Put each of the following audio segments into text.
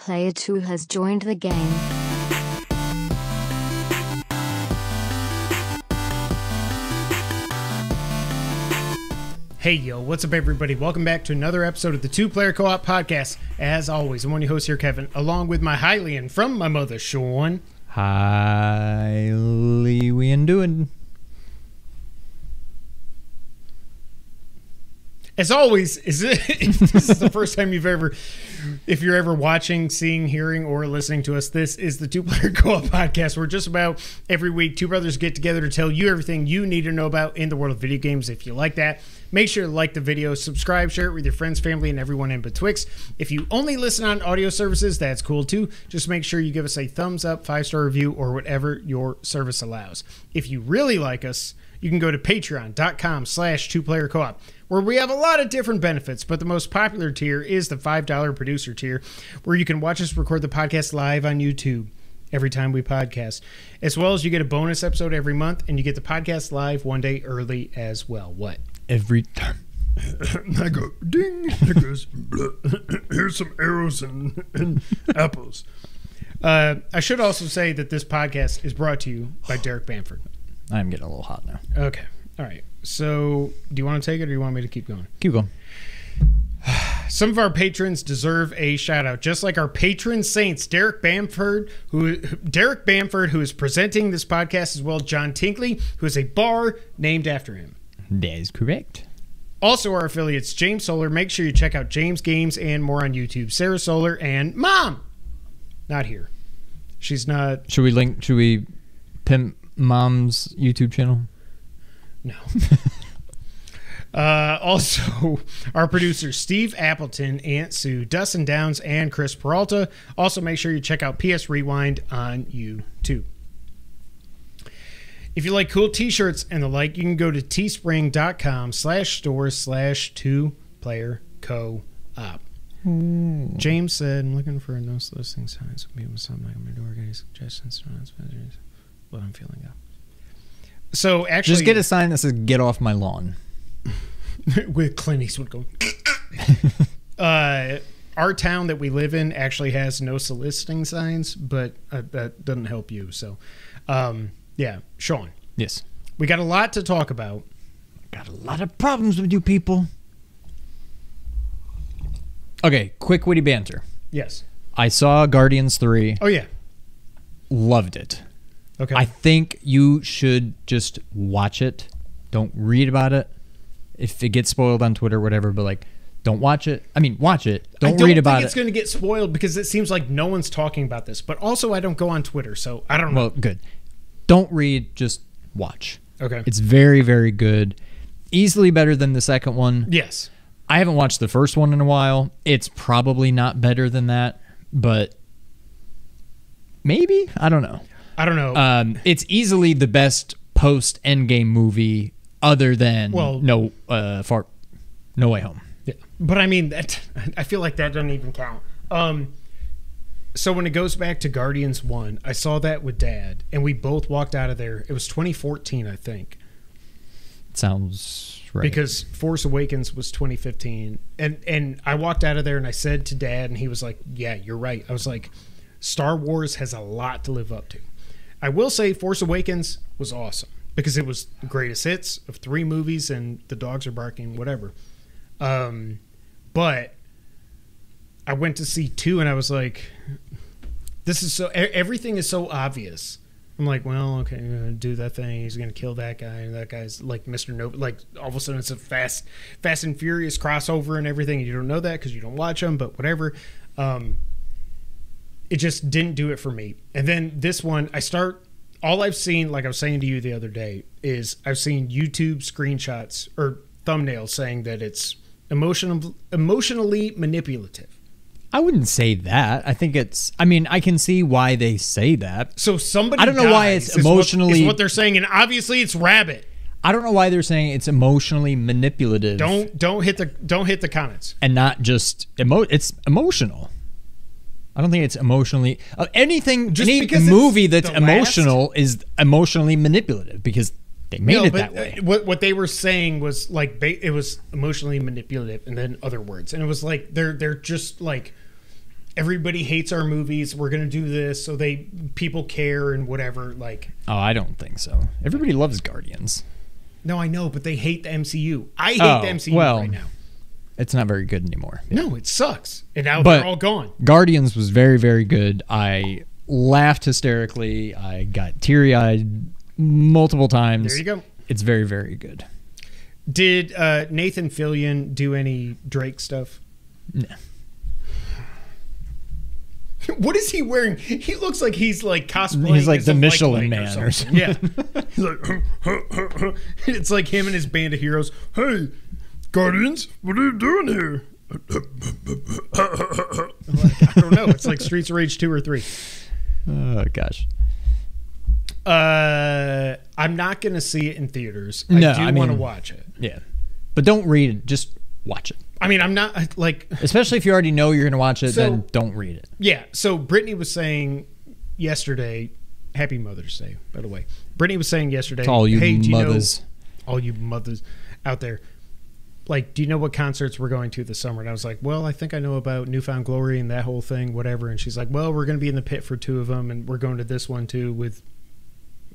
Player 2 has joined the game. Hey yo, what's up everybody? Welcome back to another episode of the Two Player Co-op Podcast. As always, I'm one of your hosts here, Kevin, along with my Hylian from my mother, Sean. Hylian doing. As always, this is the first time if you're ever watching, seeing, hearing, or listening to us, this is the Two Player Co-op Podcast, where just about every week, two brothers get together to tell you everything you need to know about in the world of video games. If you like that, make sure to like the video, subscribe, share it with your friends, family, and everyone in betwixt. If you only listen on audio services, that's cool too. Just make sure you give us a thumbs up, 5-star review, or whatever your service allows. If you really like us, you can go to patreon.com/2playercoop, where we have a lot of different benefits, but the most popular tier is the $5 producer tier, where you can watch us record the podcast live on YouTube every time we podcast, as well as you get a bonus episode every month, and you get the podcast live one day early as well. What? Every time. I go, ding, it goes, here's some arrows and apples. I should also say that this podcast is brought to you by Derek Bamford. I'm getting a little hot now. Okay. All right. So, do you want to take it or do you want me to keep going? Keep going. Some of our patrons deserve a shout out, just like our patron saints, Derek Bamford, who is presenting this podcast, as well as John Tinkley, who is a bar named after him. That is correct. Also, our affiliates, James Solar. Make sure you check out James Games and more on YouTube. Sarah Solar and Mom. Not here. She's not. Should we pimp Mom's YouTube channel? No. Also, our producers, Steve Appleton, Aunt Sue, Dustin Downs, and Chris Peralta. Also, make sure you check out PS Rewind on YouTube. If you like cool t-shirts and the like, you can go to teespring.com/store/2playercoop. James said, I'm looking for a no soliciting signs. Maybe something like my door. Any suggestions? What I'm feeling up. So actually, just get a sign that says "Get off my lawn." With Clint Eastwood going. Our town that we live in actually has no soliciting signs, but that doesn't help you. So, yeah, Sean. Yes, we got a lot to talk about. Got a lot of problems with you people. Okay, quick witty banter. Yes, I saw Guardians 3. Oh yeah, loved it. Okay, I think you should just watch it. Don't read about it. If it gets spoiled on Twitter or whatever, but like, don't watch it. I mean, watch it. Don't read about it. I don't think it's going to get spoiled because it seems like no one's talking about this. But also, I don't go on Twitter, so I don't know. Well, good. Don't read, just watch. Okay. It's very, very good. Easily better than the second one. Yes. I haven't watched the first one in a while. It's probably not better than that, but maybe? I don't know. It's easily the best post-Endgame movie other than No Way Home. Yeah. But I mean, I feel like that doesn't even count. So when it goes back to Guardians 1, I saw that with Dad, and we both walked out of there. It was 2014, I think. Sounds right. Because Force Awakens was 2015. And I walked out of there, and I said to Dad, and he was like, yeah, you're right. I was like, Star Wars has a lot to live up to. I will say Force Awakens was awesome because it was the greatest hits of 3 movies and the dogs are barking, whatever. But I went to see 2 and I was like, this is so, everything is so obvious. I'm like, well, okay, I'm going to do that thing. He's going to kill that guy. And that guy's like Mr. No, like all of a sudden it's a Fast and Furious crossover and everything. And you don't know that because you don't watch them, but whatever. It just didn't do it for me. And then this one, all I've seen, like I was saying to you the other day, is I've seen YouTube screenshots or thumbnails saying that it's emotionally manipulative. I wouldn't say that. I think I can see why they say that. So somebody I don't know why it's emotionally... is what they're saying, and obviously it's Rabbit. I don't know why they're saying it's emotionally manipulative. Don't hit the comments. And not just... it's emotional. I don't think it's emotionally... any movie that's emotional is emotionally manipulative because they made it that way. What they were saying was like it was emotionally manipulative and then other words. And it was like they're just like... everybody hates our movies. We're gonna do this so people care and whatever. Like, oh, I don't think so. Everybody loves Guardians. No, I know, but they hate the MCU. I hate the MCU right now. It's not very good anymore. Yeah. No, it sucks. And now they're all gone. Guardians was very, very good. I laughed hysterically. I got teary-eyed multiple times. There you go. It's very, very good. Did Nathan Fillion do any Drake stuff? No. What is he wearing? He looks like he's like cosplaying. He's like the Michelin Man or something. Yeah. He's like, it's like him and his band of heroes. Hey, Guardians, what are you doing here? I don't know. It's like Streets of Rage 2 or 3. Oh, gosh. I'm not going to see it in theaters. I want to watch it. Yeah. But don't read it. Just watch it. I mean, I'm not like... Especially if you already know you're going to watch it, then don't read it. Yeah. So Brittany was saying yesterday, Happy Mother's Day, by the way. Brittany was saying yesterday, to all you mothers. All you mothers out there, like, do you know what concerts we're going to this summer? And I was like, well, I think I know about Newfound Glory and that whole thing, whatever. And she's like, well, we're going to be in the pit for 2 of them, and we're going to this one too with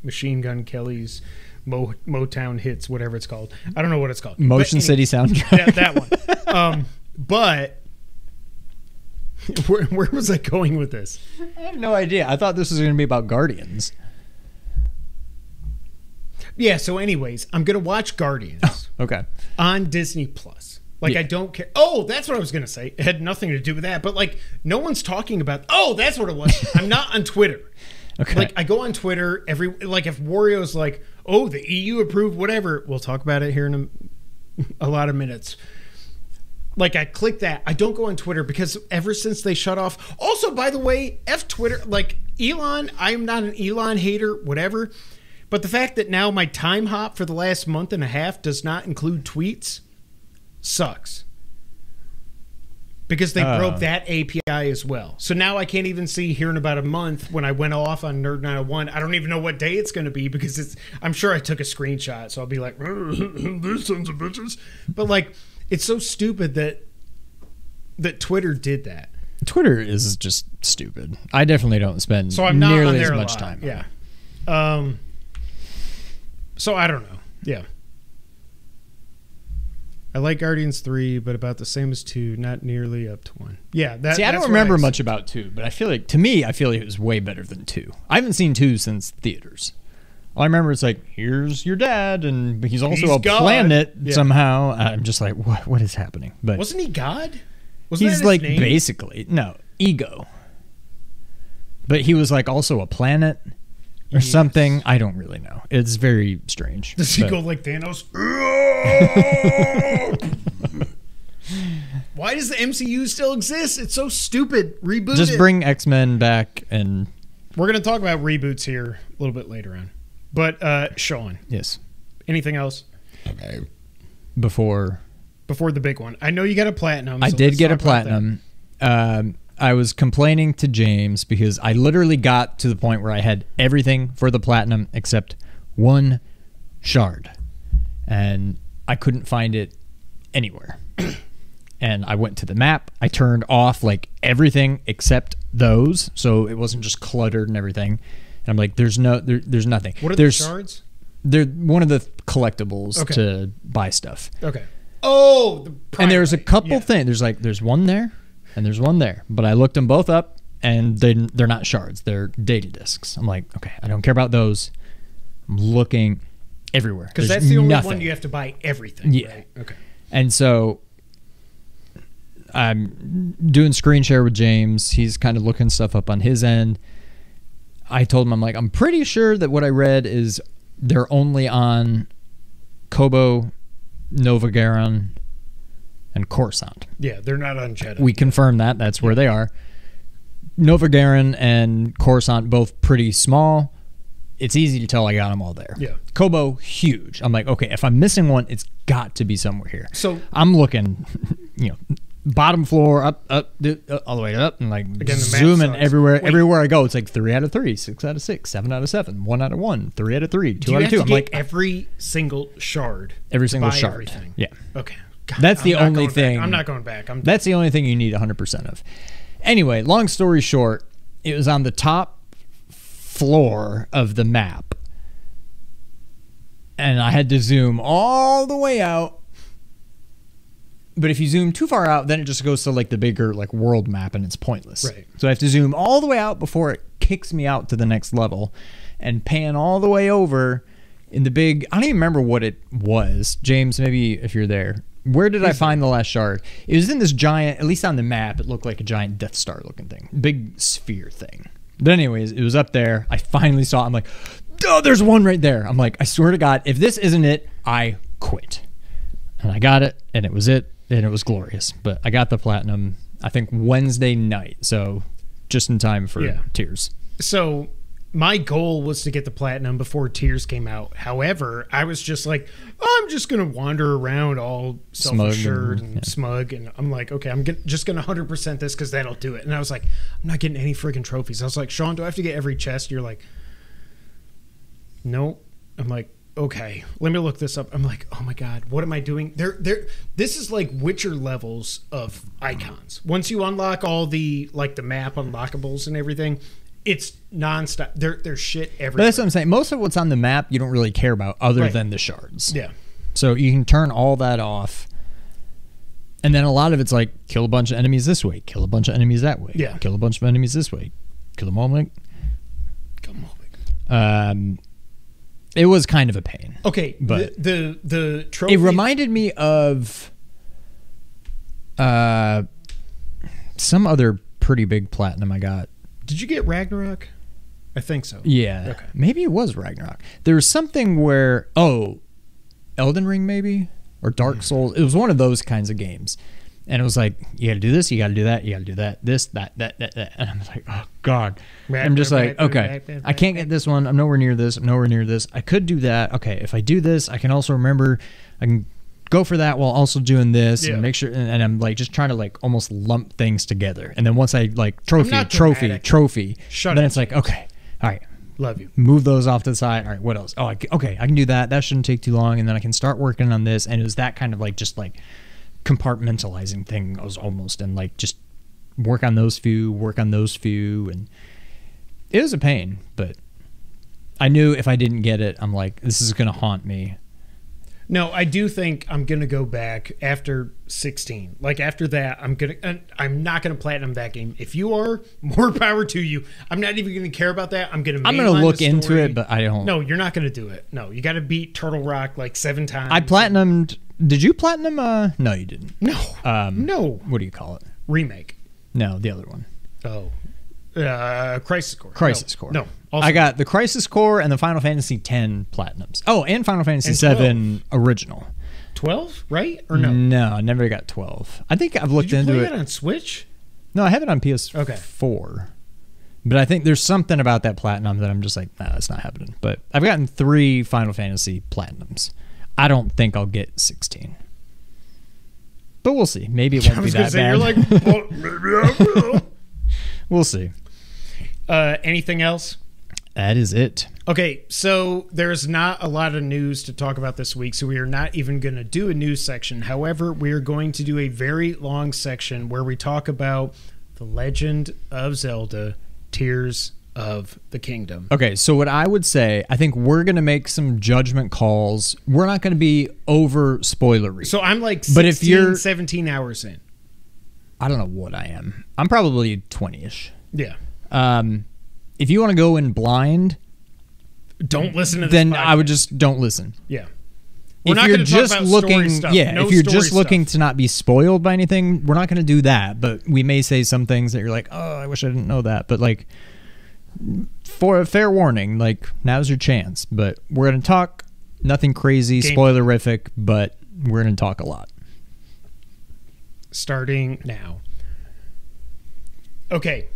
Machine Gun Kelly's Motown Hits, whatever it's called. I don't know what it's called. Motion City Soundtrack. That one. But where was I going with this? I have no idea. I thought this was going to be about Guardians. Yeah, so anyways, I'm going to watch Guardians. Okay. On Disney Plus. Like, yeah. I don't care. Oh, that's what I was going to say. It had nothing to do with that. But, like, no one's talking about... Oh, that's what it was. I'm not on Twitter. Okay. Like, I go on Twitter like, if Wario's like, oh, the EU approved whatever, we'll talk about it here in a lot of minutes. Like, I click that. I don't go on Twitter because ever since they shut off... Also, by the way, F Twitter. Like, Elon, I'm not an Elon hater, whatever. But the fact that now my time hop for the last month and a half does not include tweets sucks. Because they broke that API as well. So now I can't even see here in about a month when I went off on Nerd 901. I don't even know what day it's going to be because I'm sure I took a screenshot. So I'll be like, these sons of bitches. But like, it's so stupid that Twitter did that. Twitter is just stupid. I definitely don't spend so I'm not nearly on there as much time. Yeah. So I don't know. Yeah. I like Guardians 3, but about the same as 2, not nearly up to 1. Yeah, I don't remember much about 2, but I feel like it was way better than 2. I haven't seen 2 since theaters. All I remember is like, here's your dad, and he's also a God. Planet somehow. I'm just like, what is happening? But wasn't he God? Wasn't he's like name? Basically ego. But he was like also a planet. Or something. I don't really know. It's very strange. Does he go like Thanos? Why does the MCU still exist? It's so stupid. Reboot Just bring X-Men back and... We're going to talk about reboots here a little bit later on. But, Sean. Yes. Anything else? Okay. Before the big one. I know you got a platinum. I did get a platinum. I was complaining to James because I literally got to the point where I had everything for the platinum except one shard. And I couldn't find it anywhere. And I went to the map. I turned off like everything except those. So it wasn't just cluttered and everything. And I'm like, there's nothing. What are the shards? They're one of the collectibles to buy stuff. Okay. Oh, and there's a couple things. There's one there. And there's one there, but I looked them both up, and they're not shards. They're data discs. I'm like, okay, I don't care about those. I'm looking everywhere. Because that's the only one you have to buy everything, right? Okay. And so I'm doing screen share with James. He's kind of looking stuff up on his end. I told him, I'm like, I'm pretty sure that what I read is they're only on Kobo, Novigaron, and Coruscant. Yeah, they're not on Jedi. We confirmed that. That's where they are. Novigaron and Coruscant both pretty small. It's easy to tell I got them all there. Yeah. Kobo, huge. I'm like, okay, if I'm missing one, it's got to be somewhere here. So I'm looking, bottom floor, up, all the way up, and like zooming everywhere. Wait. Everywhere I go, it's like 3 out of 3, 6 out of 6, 7 out of 7, 1 out of 1, 3 out of 3, 2 out of 2. I'm like every single shard. Every single shard. Everything. Yeah. Okay. God, that's the only thing. I'm not going back. That's the only thing you need 100% of. Anyway, long story short, it was on the top floor of the map. And I had to zoom all the way out. But if you zoom too far out, then it just goes to like the bigger like world map and it's pointless. Right. So I have to zoom all the way out before it kicks me out to the next level and pan all the way over in the big, I don't even remember what it was. James, maybe if you're there. Where did I find the last shard? It was in this giant, at least on the map, it looked like a giant Death Star looking thing. Big sphere thing. But anyways, it was up there. I finally saw it. I'm like, oh, there's one right there. I'm like, I swear to God, if this isn't it, I quit. And I got it, and it was it. And it was glorious. But I got the platinum, I think, Wednesday night. So just in time for Tears. So my goal was to get the platinum before Tears came out. However, I was just like, I'm just going to wander around all self-assured and smug. And I'm like, okay, I'm just going to 100% this because that'll do it. And I was like, I'm not getting any friggin' trophies. I was like, Sean, do I have to get every chest? You're like, nope. I'm like, okay, let me look this up. I'm like, oh my God, what am I doing? This is like Witcher levels of icons. Once you unlock all the like the map unlockables and everything, it's nonstop. There's shit everywhere. But that's what I'm saying. Most of what's on the map you don't really care about other than the shards. Yeah. So you can turn all that off. And then a lot of it's like kill a bunch of enemies this way, kill a bunch of enemies that way. Yeah. Kill a bunch of enemies this way. Kill them all like. Kill them all like. It was kind of a pain. Okay, but the trophy. It reminded me of some other pretty big platinum I got. Did you get Ragnarok? I think so. Yeah. Okay. Maybe it was Ragnarok. There was something where Elden Ring maybe or Dark Souls. It was one of those kinds of games. And it was like, you got to do this, you got to do that, you got to do that, this, that. And I'm like, oh, God. I'm just like, okay, I can't get this one. I'm nowhere near this. I'm nowhere near this. I could do that. Okay, if I do this, I can also remember, I can go for that while also doing this and make sure. And I'm like just trying to like almost lump things together. And then once I like trophy, Shut then up, it's like, okay, all right. Love you. Move those off to the side. All right, what else? Oh, okay, I can do that. That shouldn't take too long. And then I can start working on this. And it was that kind of like just like compartmentalizing thing was almost, and like just work on those few, and it was a pain, but I knew if I didn't get it, I'm like, this is gonna haunt me. No, I do think I'm gonna go back after 16. Like after that, I'm not gonna platinum that game. If you are, more power to you. I'm not even gonna care about that. I'm gonna look into it, but I don't. No, you're not gonna do it. No, you got to beat Turtle Rock like 7 times. I platinumed. Did you platinum? No, you didn't. No. No. What do you call it? Remake. No, the other one. Oh. Crisis Core. Crisis Core. No. I got the Crisis Core and the Final Fantasy X platinums. Oh, and Final Fantasy VII original. 12, right? Or no? No, I never got 12. I think I've looked into it. Did you play that on Switch? No, I have it on PS4. But I think there's something about that platinum that I'm just like, nah, that's not happening. But I've gotten 3 Final Fantasy platinums. I don't think I'll get 16. But we'll see. Maybe it won't be that bad. You're like, well, maybe I will. We'll see. Anything else? That is it. Okay, so there's not a lot of news to talk about this week, so we are not even going to do a news section. However, we are going to do a very long section where we talk about The Legend of Zelda, Tears of the Kingdom. Okay, so what I would say, I think we're going to make some judgment calls. We're not going to be over spoilery. So I'm like 16, 17 hours in. I don't know what I am. I'm probably 20-ish. Yeah. If you want to go in blind, don't listen to this then podcast. I would just don't listen. Yeah. If you're just looking, if you're just looking to not be spoiled by anything, we're not going to do that. But we may say some things that you're like, oh, I wish I didn't know that. But like, for a fair warning, like now's your chance. But we're going to talk nothing crazy, spoilerific, but we're going to talk a lot. Starting now. Okay.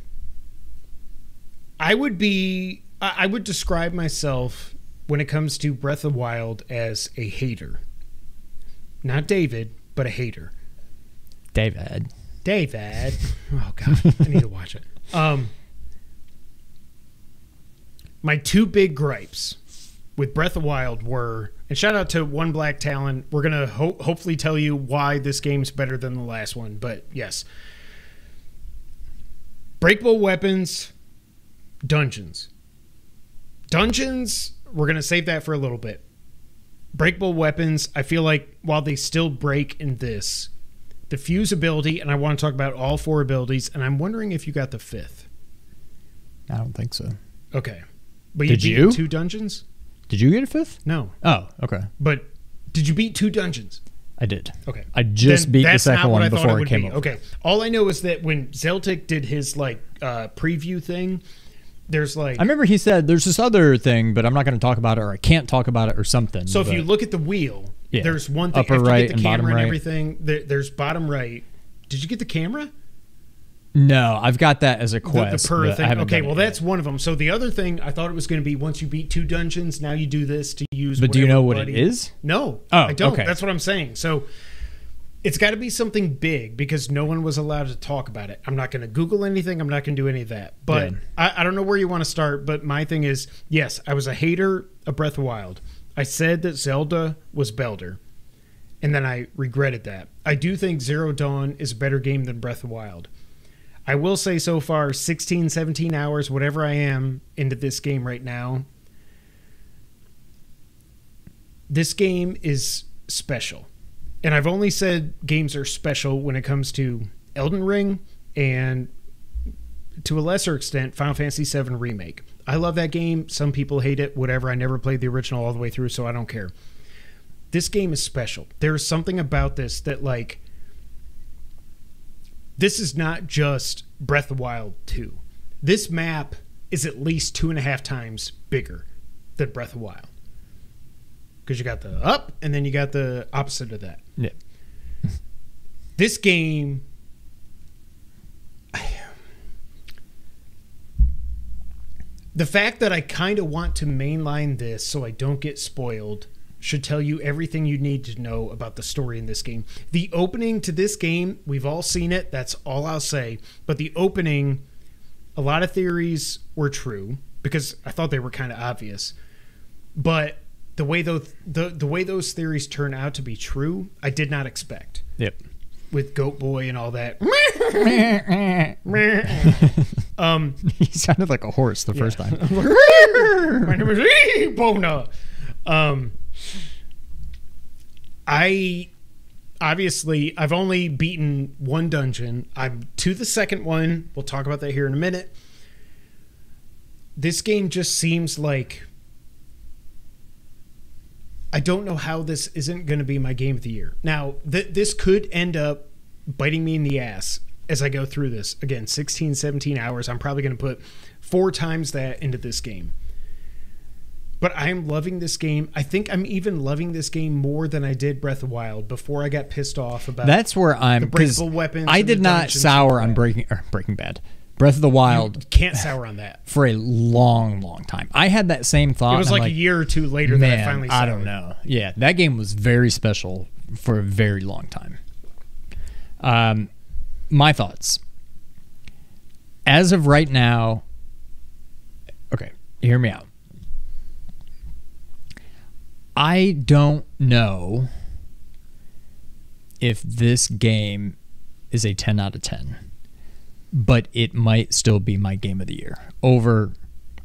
I would describe myself when it comes to Breath of the Wild as a hater. Not David, but a hater. David. Oh, God. I need to watch it. My 2 big gripes with Breath of the Wild were, and shout out to One Black Talon, we're going to hopefully tell you why this game's better than the last one, but yes. Breakable weapons, dungeons. Dungeons, we're going to save that for a little bit. Breakable weapons, I feel like while they still break in this, the fuse ability, and I want to talk about all 4 abilities, and I'm wondering if you got the 5th. I don't think so. Okay. But Did you beat 2 dungeons? Did you get a 5th? No. Oh, okay. But did you beat 2 dungeons? I did. Okay. I just beat the second one before it came over. Okay. All I know is that when Zeltic did his preview thing, there's I remember he said there's this other thing, but I'm not going to talk about it, or I can't talk about it, or something. So if you look at the wheel, there's one thing. Upper right and bottom right. Everything. There's bottom right. Did you get the camera? No, I've got that as a quest. The per thing. Okay, well that's one of them. So the other thing, I thought it was going to be once you beat 2 dungeons, now you do this to use. But do you know what it is? No, oh, I don't. Okay. That's what I'm saying. So it's got to be something big because no one was allowed to talk about it. I'm not going to Google anything. I'm not going to do any of that. But I don't know where you want to start. But my thing is, yes, I was a hater of Breath of the Wild. I said that Zelda was Belder, and then I regretted that. I do think Zero Dawn is a better game than Breath of the Wild. I will say so far, 16, 17 hours, whatever I am into this game right now, this game is special. And I've only said games are special when it comes to Elden Ring and, to a lesser extent, Final Fantasy VII Remake. I love that game. Some people hate it, whatever. I never played the original all the way through, so I don't care. This game is special. There is something about this that, like, this is not just Breath of the Wild 2. This map is at least 2.5 times bigger than Breath of the Wild. Because you got the up, and then you got the opposite of that. Yeah. This game... The fact that I kind of want to mainline this so I don't get spoiled should tell you everything you need to know about the story in this game. The opening to this game, we've all seen it. That's all I'll say. But the opening, a lot of theories were true because I thought they were kind of obvious. But the way those theories turn out to be true, I did not expect. Yep. With Goat Boy and all that. He sounded like a horse the first time. My name is Bona. I've only beaten 1 dungeon. I'm to the second one. We'll talk about that here in a minute. This game just seems like, I don't know how this isn't going to be my game of the year. Now, this could end up biting me in the ass as I go through this. Again, 16, 17 hours. I'm probably going to put 4 times that into this game. But I'm loving this game. I think I'm even loving this game more than I did Breath of the Wild before I got pissed off about That's where I'm, the breakable weapons. I did not sour on Breaking Bad. Breath of the Wild. You can't sour on that. For a long, long time. I had that same thought. It was like a year or 2 later that I finally soured. I don't know. Yeah, that game was very special for a very long time. My thoughts. As of right now, okay, hear me out. I don't know if this game is a 10 out of 10, but it might still be my game of the year over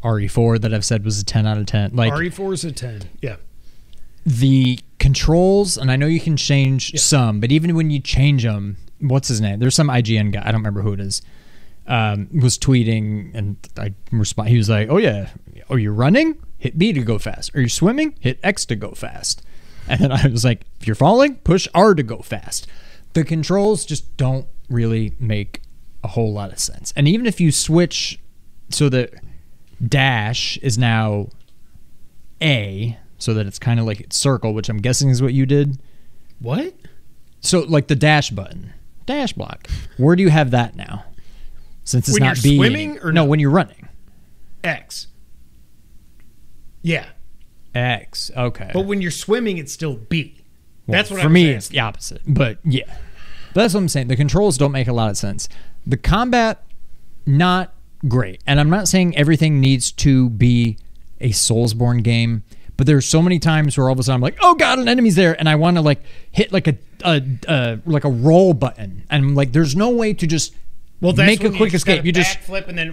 RE4 that I've said was a 10 out of 10. Like RE4 is a 10, yeah. The controls, and I know you can change some, but even when you change them, what's his name? There's some IGN guy, I don't remember who it is, was tweeting, and I respond. He was like, "Oh yeah, oh you're running? Hit B to go fast. Are you swimming? Hit X to go fast." And then I was like, "If you're falling, push R to go fast." The controls just don't really make a whole lot of sense. And even if you switch so that dash is now A, so that it's kind of like it's circle, which I'm guessing is what you did. What? So like the dash button, dash block. Where do you have that now? Since it's when not you're B. Swimming or no, when you're running. X. Yeah. X. Okay. But when you're swimming, it's still B. Well, that's what for me. It's the opposite. But yeah, that's what I'm saying. The controls don't make a lot of sense. The combat, not great. And I'm not saying everything needs to be a Soulsborne game. But there's so many times where all of a sudden I'm like, oh god, an enemy's there, and I want to like hit like a roll button, and I'm like, there's no way to just Well, that's make a when quick escape. You just backflip and then.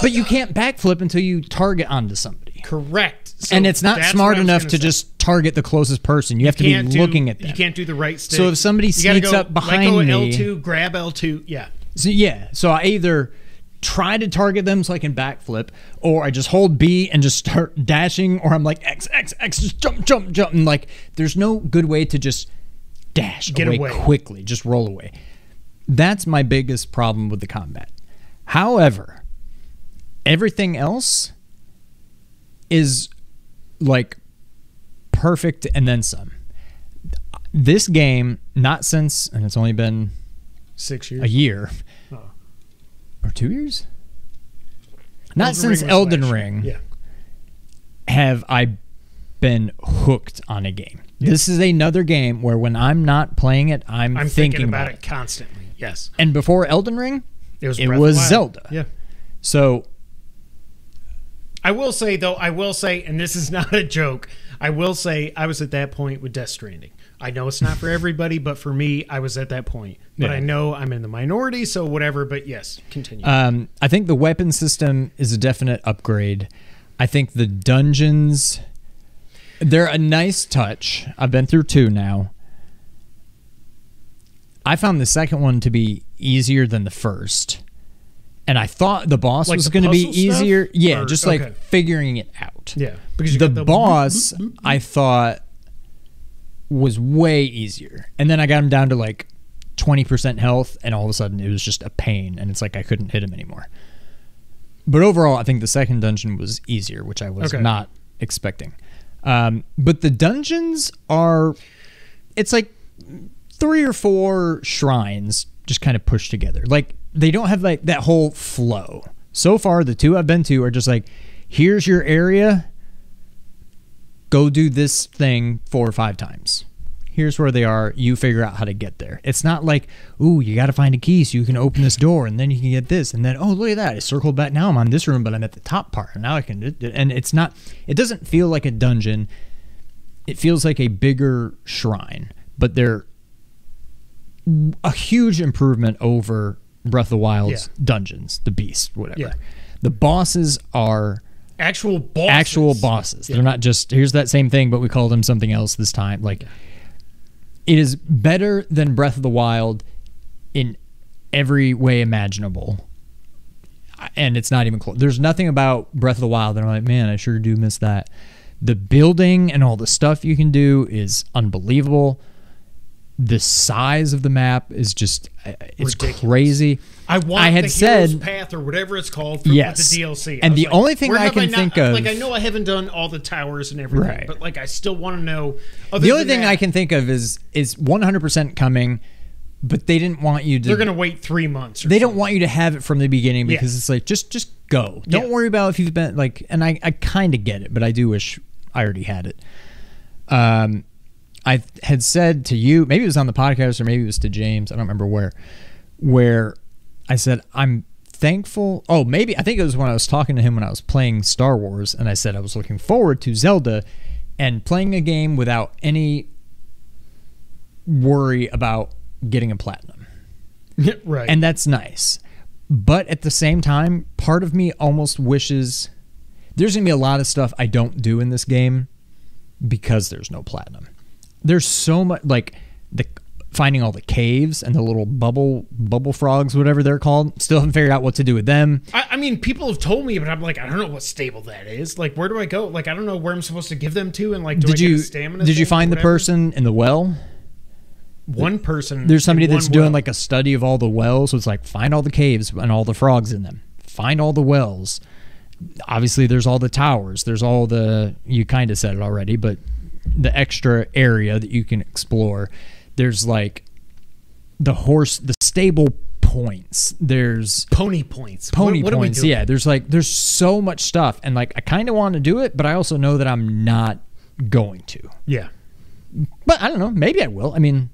but you can't backflip until you target onto somebody. Correct. So and it's not that's smart what I was enough gonna to say. just target the closest person. You have to be looking at them. You can't do the right stick. So if somebody You gotta sneaks go, up behind let go me, L2, grab L2. Yeah. So I either try to target them so I can backflip, or I just hold B and just start dashing, or I'm like X, just jump, and like there's no good way to just dash away quickly, just roll away. That's my biggest problem with the combat. However, everything else is like perfect and then some. This game, not since, and it's only been 6 years, a year, or 2 years, not since Elden Ring, have I been hooked on a game. This is another game where when I'm not playing it, I'm thinking about it constantly. Yes. And before Elden Ring, it was Zelda. Yeah. So I will say, and this is not a joke, I will say I was at that point with Death Stranding. I know it's not for everybody, but for me, I was at that point. But I know I'm in the minority, so whatever. But yes, continue. I think the weapon system is a definite upgrade. I think the dungeons, they're a nice touch. I've been through 2 now. I found the second one to be easier than the first. And I thought the boss was going to be easier. Yeah, or, just like figuring it out. Yeah. Because the boss, I thought, was way easier. And then I got him down to like 20% health, and all of a sudden it was just a pain, and it's like I couldn't hit him anymore. But overall, I think the second dungeon was easier, which I was not expecting. But the dungeons are, it's like 3 or 4 shrines just kind of pushed together. Like, they don't have like that whole flow. So far, the 2 I've been to are just like, here's your area, go do this thing 4 or 5 times. Here's where they are, you figure out how to get there. It's not like, ooh, you got to find a key so you can open this door, and then you can get this, and then, oh, look at that, I circled back, now I'm on this room, but I'm at the top part, and now I can, and it's not, it doesn't feel like a dungeon, it feels like a bigger shrine, but they're a huge improvement over Breath of the Wild's dungeons, the beast, whatever. Yeah. The bosses are actual bosses. Yeah. They're not just, here's that same thing, but we called them something else this time. Like, it is better than Breath of the Wild in every way imaginable. And it's not even close. There's nothing about Breath of the Wild that I'm like, man, I sure do miss that. The building and all the stuff you can do is unbelievable. The size of the map is just, it's ridiculous. Crazy. I had the Hero's Path or whatever it's called with the DLC. And the only thing I can think of, like, I know I haven't done all the towers and everything, but like I still want to know. The only thing I can think of is 100% coming, but they didn't want you to. They're going to wait 3 months. They don't want you to have it from the beginning because it's like just go. Don't worry about if you've been like. And I kind of get it, but I do wish I already had it. I had said to you, maybe it was on the podcast or maybe it was to James, I don't remember where I said, I'm thankful. Oh, maybe, I think it was when I was talking to him when I was playing Star Wars, and I said I was looking forward to Zelda and playing a game without any worry about getting a platinum. Right. And that's nice. But at the same time, part of me almost wishes there's going to be a lot of stuff I don't do in this game because there's no platinum. There's so much, like finding all the caves and the little bubble frogs, whatever they're called. Still haven't figured out what to do with them. I mean, people have told me, but I'm like, I don't know what stable that is. Like, where do I go? Like, I don't know where I'm supposed to give them to, and like, do I get a stamina? Did you find the person in the well? One person. There's somebody that's doing like a study of all the wells. So it's like, find all the caves and all the frogs in them. Find all the wells. Obviously, there's all the towers. There's all the, you kind of said it already, but the extra area that you can explore. There's like the stable points. There's pony points. Points. Yeah. There's so much stuff, and like I kind of want to do it, but I also know that I'm not going to. Yeah. But I don't know. Maybe I will. I mean,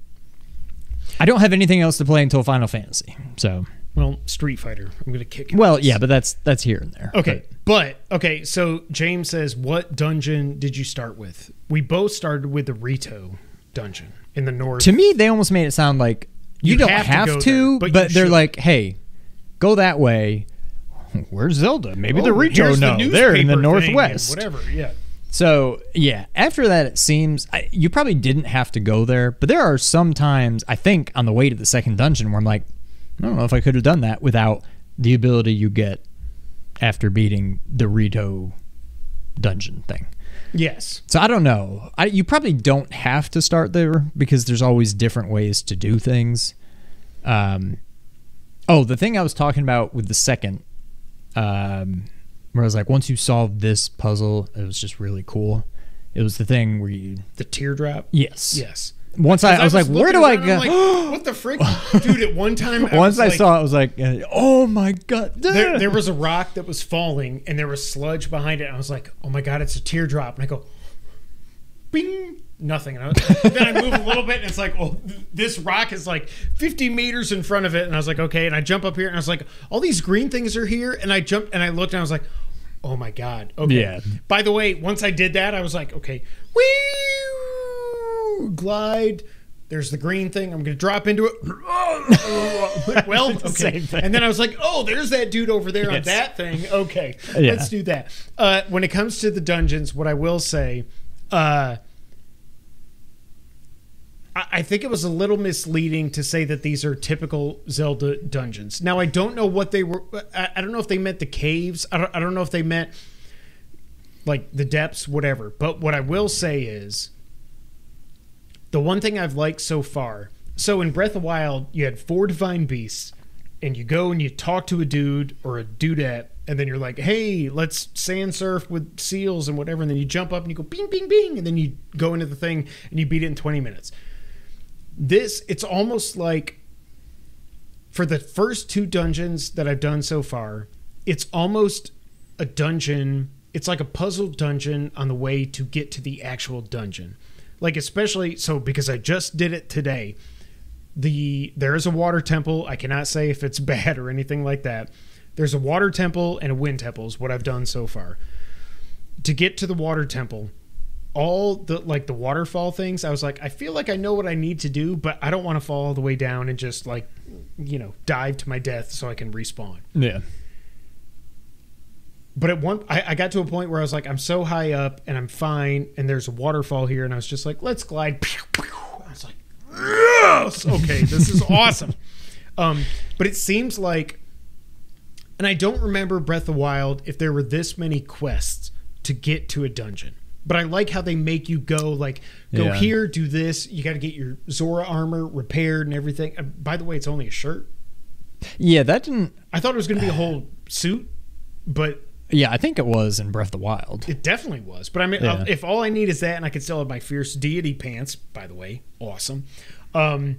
I don't have anything else to play until Final Fantasy. So. Well, Street Fighter. I'm gonna kick. Well, yeah, but that's here and there. Okay, okay. So James says, "What dungeon did you start with?" We both started with the Rito dungeon in the north. To me, they almost made it sound like you don't have to, but they're like, "Hey, go that way. Where's Zelda? Maybe the Rito here's know. The They're in the newspaper thing and northwest. whatever, yeah. So, yeah, after that, it seems you probably didn't have to go there, but there are some times, I think, on the way to the second dungeon where I'm like, I don't know if I could have done that without the ability you get after beating the Rito dungeon thing. Yes. So I don't know. You probably don't have to start there because there's always different ways to do things. The thing I was talking about with the second, where I was like, once you solve this puzzle, it was just really cool. It was the thing where you... The teardrop? Yes. Yes. Once I was like, where do I go? Like, what the frick? Dude, at one time... Once I saw it, I was like, oh my God. There was a rock that was falling, and there was sludge behind it. And I was like, oh my God, it's a teardrop. And I go, bing, nothing. And then I move a little bit, and it's like, oh, this rock is like 50 meters in front of it. And I was like, okay. And I jump up here, and I was like, all these green things are here. And I jumped, and I looked, and I was like, oh my God. Okay. Yeah. By the way, once I did that, I was like, okay, glide. There's the green thing. I'm going to drop into it. Well, okay. Same thing. And then I was like, oh, there's that dude over there on that thing. Okay, let's do that. When it comes to the dungeons, what I will say, I think it was a little misleading to say that these are typical Zelda dungeons. Now, I don't know what they were. I don't know if they meant the caves. I don't know if they meant like the depths, whatever. But what I will say is, the one thing I've liked so far. So in Breath of the Wild, you had 4 divine beasts, and you go and you talk to a dude or a dudette, and then you're like, hey, let's sand surf with seals and whatever. And then you jump up and you go bing, bing, bing. And then you go into the thing and you beat it in 20 minutes. It's almost like, for the first 2 dungeons that I've done so far, it's almost a dungeon. It's like a puzzle dungeon on the way to get to the actual dungeon. Like, especially, so because I just did it today, there is a water temple. I cannot say if it's bad or anything like that. There's a water temple and a wind temple is what I've done so far. To get to the water temple, all the waterfall things, I was like, I feel like I know what I need to do, but I don't want to fall all the way down and just dive to my death so I can respawn. Yeah. But I got to a point where I was like, I'm so high up and I'm fine, and there's a waterfall here, and I was just like, let's glide. I was like, yes! Okay, this is awesome. But it seems like, and I don't remember Breath of the Wild if there were this many quests to get to a dungeon. But I like how they make you go here, do this. You got to get your Zora armor repaired and everything. By the way, it's only a shirt. Yeah, that didn't... I thought it was going to be a whole suit, but... Yeah, I think it was in Breath of the Wild. It definitely was. But I mean, if all I need is that, and I can still have my Fierce Deity pants, by the way, awesome. I'm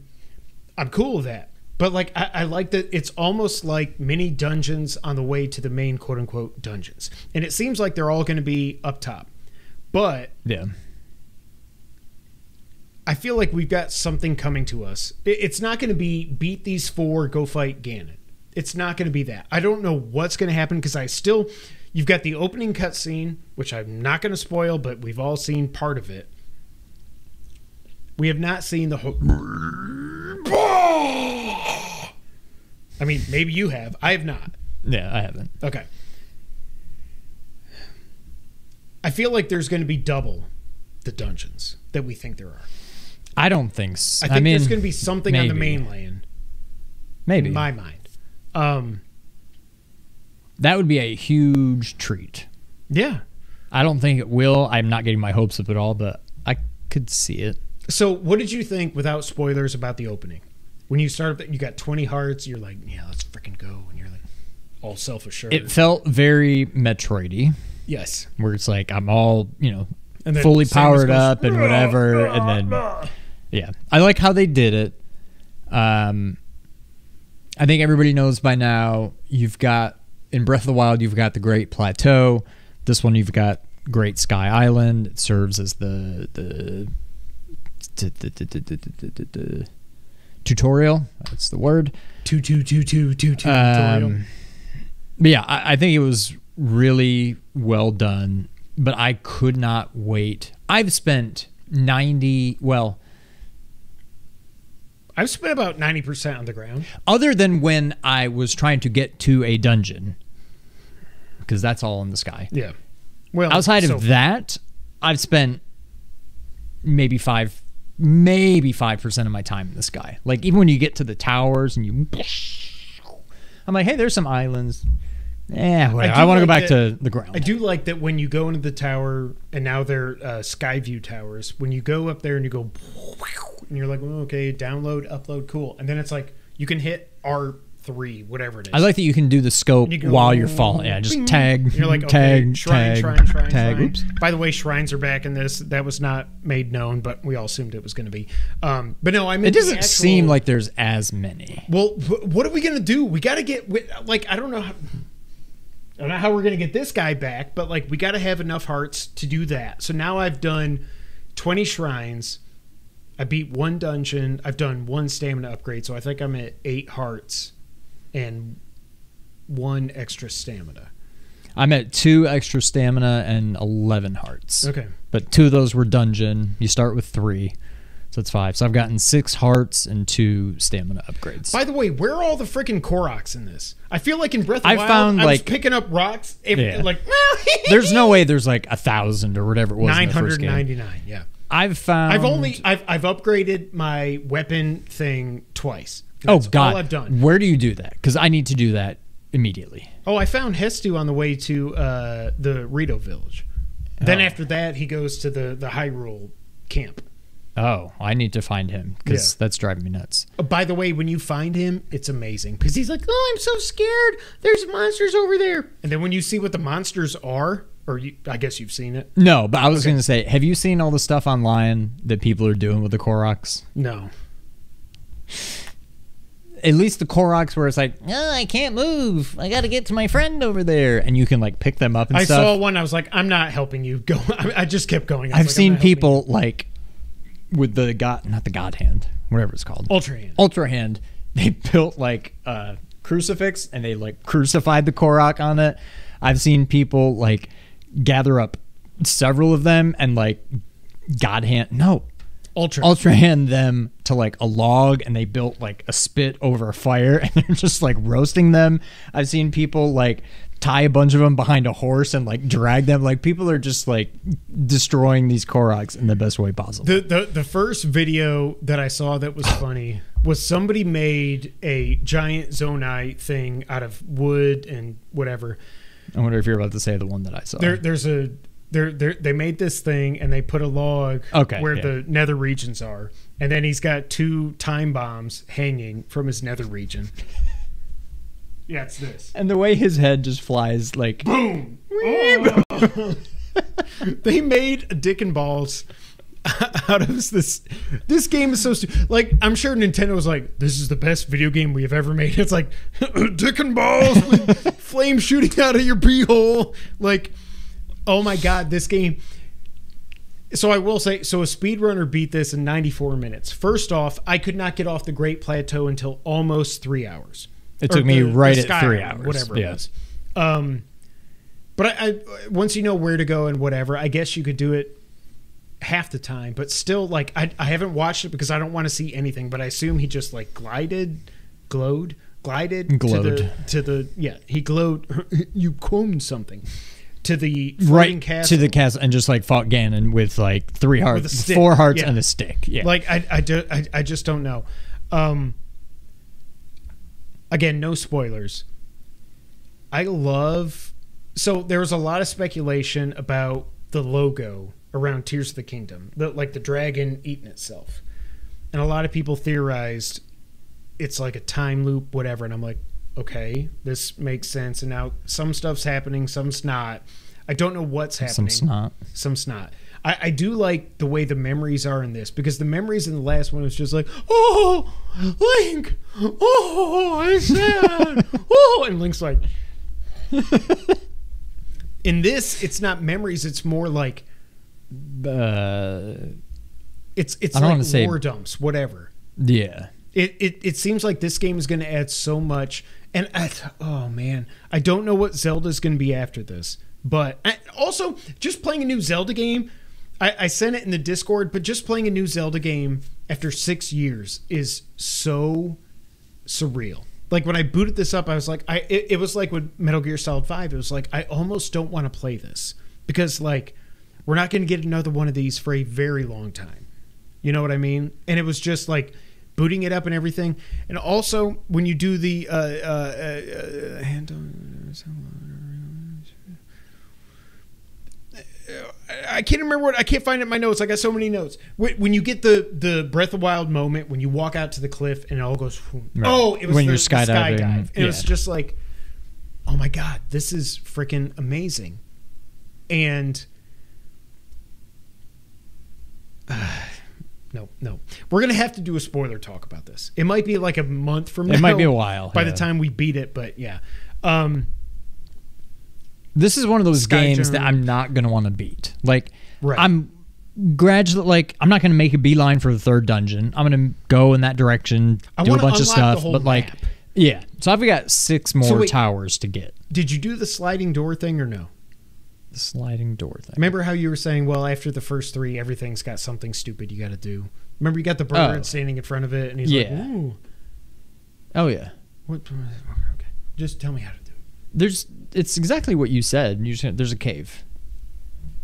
cool with that. But I like that it's almost like mini dungeons on the way to the main quote unquote dungeons. And it seems like they're all going to be up top. But yeah, I feel like we've got something coming to us. It's not going to be beat these 4, go fight Ganon. It's not going to be that. I don't know what's going to happen because you've got the opening cutscene, which I'm not going to spoil, but we've all seen part of it. We have not seen the whole... I mean, maybe you have. I have not. Yeah, I haven't. Okay. I feel like there's going to be double the dungeons that we think there are. I don't think so. I think there's going to be something on the mainland. Maybe. In my mind. That would be a huge treat. Yeah. I don't think it will. I'm not getting my hopes up at all, but I could see it. So what did you think, without spoilers, about the opening? When you started, you got 20 hearts, you're like, yeah, let's freaking go. And you're like, all self-assured. It felt very Metroid-y. Yes. Where it's like, I'm all, and fully powered up and whatever. And then, yeah. I like how they did it. I think everybody knows by now, in Breath of the Wild, you've got the Great Plateau. This one, you've got Great Sky Island. It serves as the tutorial. That's the word. Tutorial. But yeah, I think it was really well done, but I could not wait. I've spent I've spent about 90% on the ground. Other than when I was trying to get to a dungeon, because that's all in the sky. Yeah. Well, outside of that, I've spent maybe 5% of my time in the sky. Like even when you get to the towers and you, I'm like, hey, there's some islands. Yeah, whatever. I want to go back to the ground. I do like that when you go into the tower, and now they're Skyview towers. When you go up there and you go, and you're like, oh, okay, download, upload, cool. And then it's like you can hit R3, whatever it is. I like that you can do the scope while you're falling. Yeah, just tag, you're like, tag, okay, shrine, tag, shrine. Oops. By the way, shrines are back in this. That was not made known, but we all assumed it was going to be. But no, I mean, it doesn't seem like there's as many. Well, what are we going to do? We got to get, like, I don't know how we're going to get this guy back, but like we got to have enough hearts to do that. So now I've done 20 shrines. I beat one dungeon. I've done one stamina upgrade. So I think I'm at 8 hearts and 1 extra stamina. I'm at 2 extra stamina and 11 hearts. Okay. But 2 of those were dungeon. You start with 3. So it's 5. So I've gotten 6 hearts and 2 stamina upgrades. By the way, where are all the freaking Koroks in this? I feel like in Breath of the Wild, found, I was like, picking up rocks. Like, there's no way there's like 1,000 or whatever it was. 999. Yeah. I've found. I've upgraded my weapon thing twice. Oh That's God! all I've done. Where do you do that? Because I need to do that immediately. Oh, I found Hestu on the way to the Rito village. Then after that, he goes to the Hyrule camp. Oh, I need to find him because that's driving me nuts. By the way, when you find him, it's amazing because he's like, "Oh, I'm so scared. There's monsters over there." And then when you see what the monsters are, I guess you've seen it. No, but I was going to say, have you seen all the stuff online that people are doing with the Koroks? No. At least the Koroks where it's like, oh, I can't move. I got to get to my friend over there. And you can like pick them up and stuff. I saw one. I was like, I'm not helping you. Go. I just kept going. I've seen people like with the not the God hand, whatever it's called. Ultra hand. They built like a crucifix and they like crucified the Korok on it. I've seen people like gather up several of them and like ultra hand them to like a log, and they built like a spit over a fire and they're just like roasting them. I've seen people like tie a bunch of them behind a horse and like drag them. Like people are just like destroying these Koroks in the best way possible. The first video that I saw that was funny was somebody made a giant Zonai thing out of wood and whatever. I wonder if you're about to say the one that I saw. They made this thing and they put a log where the nether regions are, and then he's got 2 time bombs hanging from his nether region. Yeah, it's this. And the way his head just flies like boom. Oh. They made a dick and balls out of this. This game is so stupid. Like, I'm sure Nintendo was like, this is the best video game we have ever made. It's like dick and balls with flame shooting out of your pee hole. Like, oh my God, this game. So I will say, a speedrunner beat this in 94 minutes. First off, I could not get off the Great Plateau until almost 3 hours. It took me right at 3 hours. Whatever it was. But I once you know where to go and whatever, I guess you could do it half the time. But still, like, I haven't watched it because I don't want to see anything. But I assume he just like glowed to the he glowed. You combed something to the castle. To the castle, and just like fought Ganon with like 3 hearts, 4 hearts, and a stick. Yeah, like I just don't know. Again, no spoilers. So there was a lot of speculation about the logo around Tears of the Kingdom, like the dragon eating itself. And a lot of people theorized it's like a time loop, whatever. And I'm like, okay, this makes sense. And now some stuff's happening, some's not. I don't know what's happening. Some's not. I do like the way the memories are in this, because the memories in the last one was just like, oh, Link, oh, I'm sad, oh, and Link's like. In this, it's not memories; it's more like it's like lore dumps, whatever. Yeah. It seems like this game is going to add so much, and oh man, I don't know what Zelda's going to be after this. But also, just playing a new Zelda game, I sent it in the Discord, but just playing a new Zelda game after 6 years is so surreal. Like when I booted this up, I was like, it was like with Metal Gear Solid 5. It was like, I almost don't want to play this because like we're not going to get another one of these for a very long time. You know what I mean? And it was just like booting it up and everything. And also when you do the I can't remember I can't find it in my notes. I got so many notes. When you get the Breath of Wild moment, when you walk out to the cliff and it all goes, right. Oh, it was when the you're sky skydiving. dive. And it was just like, oh my God, this is freaking amazing. And no. We're going to have to do a spoiler talk about this. It might be like a month from now. It might be a while. By the time we beat it, but yeah. This is one of those Sky games Journey. that I'm not going to want to beat. Like, Right. I'm gradually, like, I'm not going to make a beeline for the third dungeon. I'm going to go in that direction, I do a wanna bunch of unlock the stuff. whole But, like, map. yeah. So I've got 6 more wait. towers to get. Did you do the sliding door thing or no? The sliding door thing. Remember how you were saying, well, after the first 3, everything's got something stupid you got to do. Remember you got the bird standing in front of it, and he's like, Yeah. ooh. Oh, yeah. What? Okay. Just tell me how to do it. It's exactly what you said. There's a cave.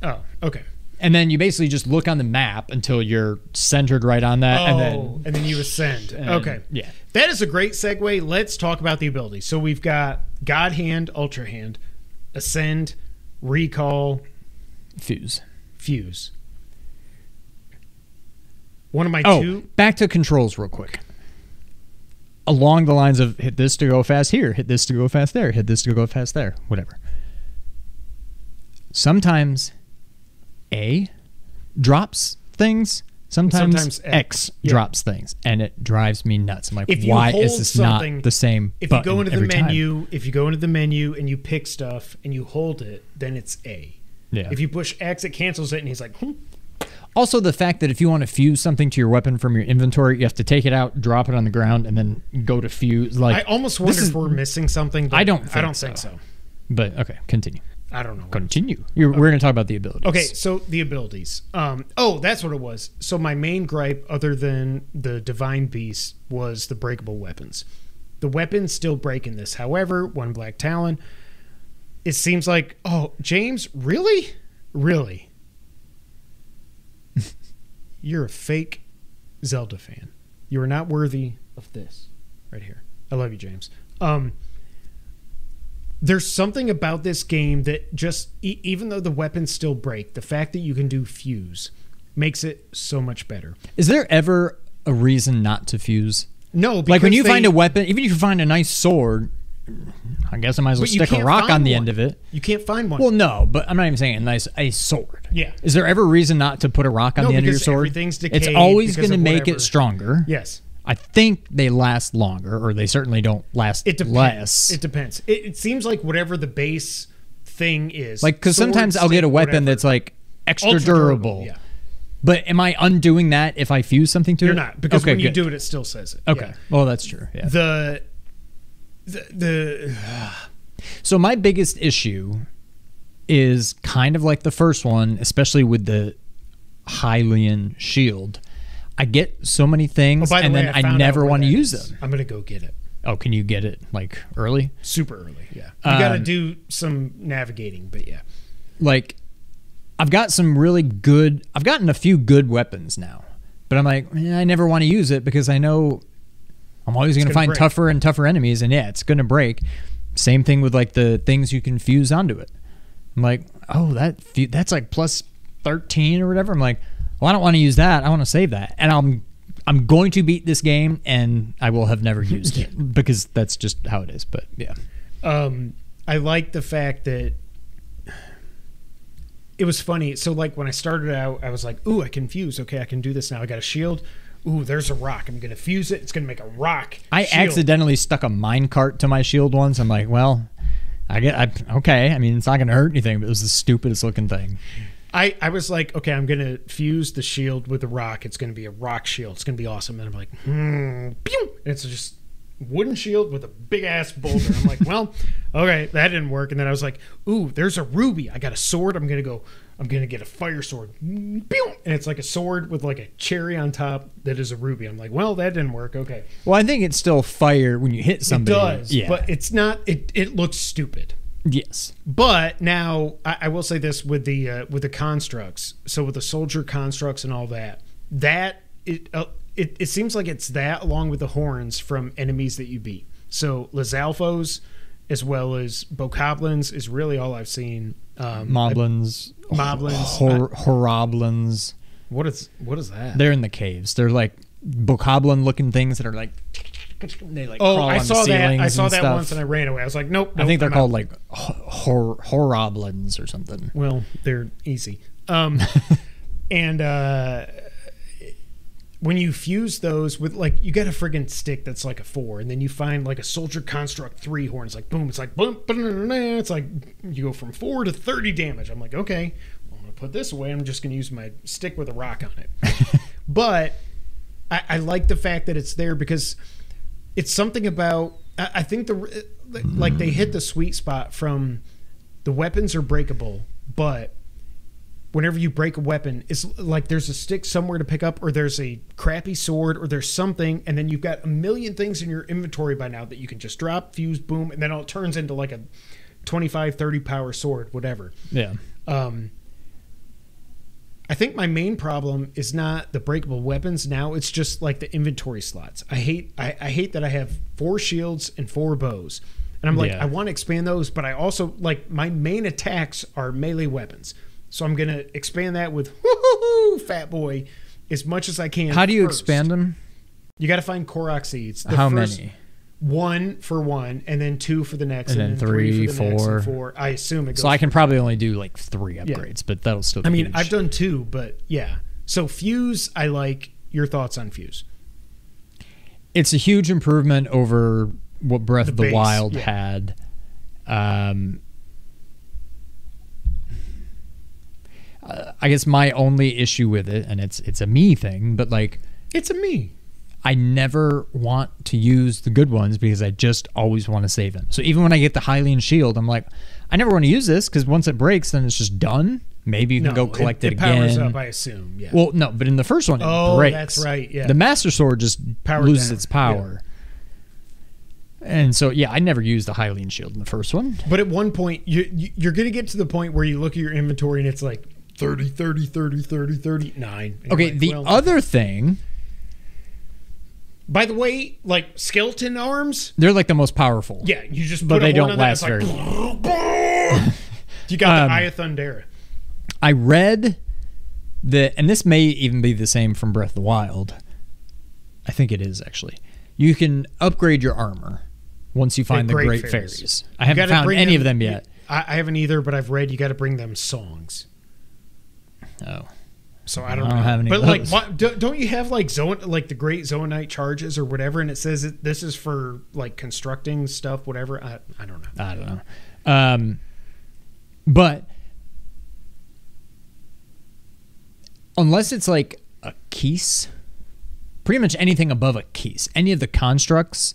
Oh, okay. And then you basically just look on the map until you're centered right on that. And then you ascend. Okay. Yeah. That is a great segue. Let's talk about the abilities. So we've got God Hand, Ultra Hand, Ascend, Recall, Fuse. One of my two. Back to controls real quick. Along the lines of hit this to go fast here, hit this to go fast there, hit this to go fast there, whatever. Sometimes A drops things, sometimes X drops things, and it drives me nuts. I'm like, If you why hold is this not something- the same If you button go into the every time? menu, and you pick stuff and you hold it, then it's A. Yeah. If you push X, it cancels it, and he's like, Also, the fact that if you want to fuse something to your weapon from your inventory, you have to take it out, drop it on the ground, and then go to fuse. Like, I almost wonder if we're missing something. But I don't think so. But okay, continue. I don't know. Continue. We're going to talk about the abilities. Okay, so the abilities. That's what it was. So my main gripe, other than the Divine Beast, was the breakable weapons. The weapons still break in this. However, one Black Talon, it seems like, oh, James, really? Really? You're a fake Zelda fan. You are not worthy of this right here. I love you, James. There's something about this game that just, even though the weapons still break, the fact that you can do fuse makes it so much better. Is there ever a reason not to fuse? No, because like when you find a weapon, even if you find a nice sword, I guess I might as well But you stick a can't rock find on the one. end of it. You can't find one. Well, no, but I'm not even saying a sword. Yeah. Is there ever a reason not to put a rock on No, the end of your because sword? everything's decayed It's always because going to of make whatever. it stronger. Yes. I think they last longer, or they certainly don't last It depends. less. It depends. It seems like whatever the base thing is. Like, because sometimes I'll get a weapon that's like extra Ultra durable. Yeah. But am I undoing that if I fuse something to it? You're not, because Okay, when you good. do it, it still says it. Okay. Yeah. Well, that's true. Yeah. The So my biggest issue is kind of like the first one, especially with the Hylian shield. I get so many things, by the and way, then I found out never where want to that use is. them. I'm gonna go get it. Oh, can you get it like early? Super early. Yeah. You got to do some navigating, but yeah. Like, I've got some really good. I've gotten a few good weapons now, but I'm like, I never want to use it because I know I'm always going to gonna find break. tougher and tougher enemies, and yeah, it's going to break. Same thing with like the things you can fuse onto it. I'm like, oh, that's like plus 13 or whatever. I'm like, well, I don't want to use that. I want to save that, and I'm going to beat this game, and I will have never used it because that's just how it is. But yeah, I like the fact that it was funny. So like when I started out, I was like, ooh, I can fuse. Okay, I can do this now. I got a shield. Ooh, there's a rock. I'm going to fuse it. It's going to make a rock. I shield. accidentally stuck a minecart to my shield once. I'm like, well, okay. I mean, it's not going to hurt anything, but it was the stupidest looking thing. I was like, okay, I'm going to fuse the shield with the rock. It's going to be a rock shield. It's going to be awesome. And I'm like, pew! And it's just wooden shield with a big ass boulder. I'm like, well, okay, that didn't work. And then I was like, ooh, there's a ruby. I got a sword. I'm gonna get a fire sword. And it's like a sword with like a cherry on top that is a ruby. I'm like, well, that didn't work. Okay. Well, I think it's still fire when you hit somebody. It does, yeah. but it's not. It looks stupid. Yes. But now I will say this with the constructs. So with the soldier constructs and all that, it seems like it's that along with the horns from enemies that you beat. So Lizalfos as well as Bokoblins is really all I've seen. Moblins. Horoblins. What is that? They're in the caves. They're like Bokoblin looking things that are like they like crawl on the ceilings. I saw that stuff. once and I ran away. I was like, nope. I think they're I'm called out. like Horoblins or something. Well, they're easy. And when you fuse those with like, you got a friggin' stick that's like a 4, and then you find like a soldier construct 3 horns, like boom, it's like boom, it's like you go from 4 to 30 damage. I'm like, okay, I'm gonna put this away. I'm just gonna use my stick with a rock on it. But I like the fact that it's there because it's something about. I think like they hit the sweet spot from the weapons are breakable, but whenever you break a weapon, it's like there's a stick somewhere to pick up, or there's a crappy sword, or there's something, and then you've got a million things in your inventory by now that you can just drop, fuse, boom, and then it turns into like a 25, 30 power sword, whatever. Yeah. I think my main problem is not the breakable weapons now. It's just like the inventory slots. I hate that I have 4 shields and 4 bows. And I'm like, I want to expand those, but I also like my main attacks are melee weapons. So I'm going to expand that with Fat Boy as much as I can. How do you expand them? You got to find Korok seeds. How many? 1 for one, and then 2 for the next, and then 3, for the 4. next, and 4. I assume it goes. So I can probably only do like 3 upgrades, but that'll still be I mean, huge. I've done 2, but yeah. So Fuse, I like. Your thoughts on Fuse? It's a huge improvement over what Breath of the base, Wild yeah. had. I guess my only issue with it, and it's a me thing, but like it's a me. I never want to use the good ones because I just always want to save them. So even when I get the Hylian shield, I'm like, I never want to use this because once it breaks, then it's just done. Maybe you can go collect it again. It powers up, I assume. Yeah. Well, no, but in the first one, it breaks. That's right. Yeah. The Master Sword just loses its power. Yeah. And so, yeah, I never used the Hylian shield in the first one. But at one point, you're going to get to the point where you look at your inventory and it's like 30, 30, 30, 30, 30, 9. Okay, like, the other thing... By the way, like skeleton arms, they're like the most powerful. Yeah, you just but put they a horn don't on last that, very long. long. You got the Eye of Thundera. I read that, and this may even be the same from Breath of the Wild. I think it is actually. You can upgrade your armor once you find the Great Fairies. I haven't found any of them yet. I haven't either, but I've read you got to bring them songs. Oh. So I don't know. Have any but of like, those. don't you have like the Great Zoanite charges or whatever, and it says this is for like constructing stuff, whatever. I don't know. I don't know. But unless it's like a keys, pretty much anything above a keys, any of the constructs,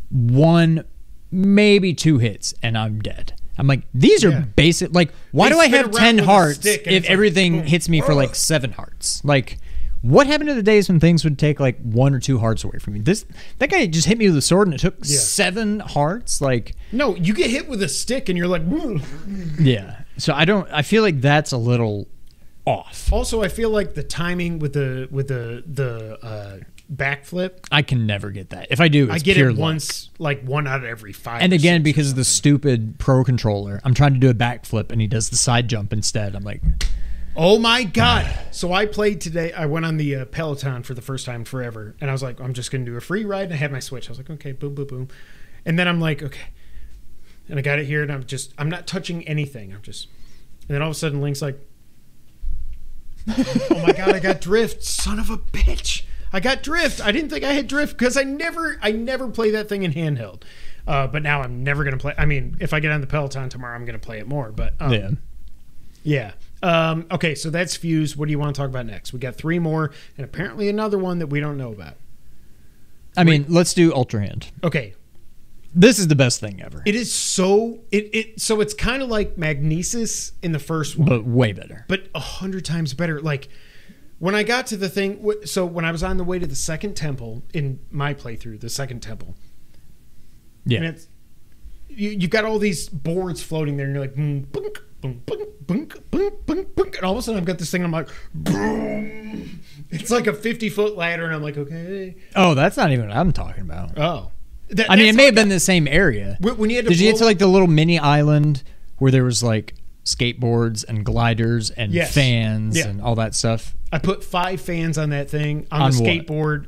1, maybe 2 hits, and I'm dead. I'm like, these are basic. Like, why do I have 10 hearts if everything hits me for like 7 hearts? Like, what happened to the days when things would take like 1 or 2 hearts away from me? That guy just hit me with a sword and it took 7 hearts. Like, no, you get hit with a stick and you're like, yeah. So I feel like that's a little off. Also, I feel like the timing with the backflip, I can never get that. If I do, it's I get pure it luck. once, like 1 out of every 5. And again, because of the stupid Pro controller, I'm trying to do a backflip and he does the side jump instead. I'm like, oh my God. So I played today. I went on the Peloton for the first time forever. And I was like, I'm just going to do a free ride. And I had my Switch. I was like, okay, boom, boom, boom. And then I'm like, okay. And I got it here and I'm not touching anything. And then all of a sudden Link's like, oh my God, I got drift. Son of a bitch. I got drift. I didn't think I had drift because I never play that thing in handheld. But now I'm never going to play. I mean, if I get on the Peloton tomorrow, I'm going to play it more. But yeah. Okay, so that's Fuse. What do you want to talk about next? We got 3 more and apparently another one that we don't know about. I mean, let's do Ultra Hand. Okay. This is the best thing ever. It is so so it's kind of like Magnesis in the first one, but way better. But 100 times better. Like when I got to the thing, so when I was on the way to the second temple in my playthrough, the second temple. Yeah. And it's you've got all these boards floating there, and you're like, boom, bunk, boom, bunk, bunk, bunk, bunk, bunk, and all of a sudden I've got this thing, and I'm like, boom. It's like a 50-foot ladder, and I'm like, okay. Oh, that's not even what I'm talking about. Oh. I mean, it may have been the same area. When you had to Did you get to like the little mini island where there was like skateboards and gliders and fans and all that stuff? I put 5 fans on that thing, on the skateboard,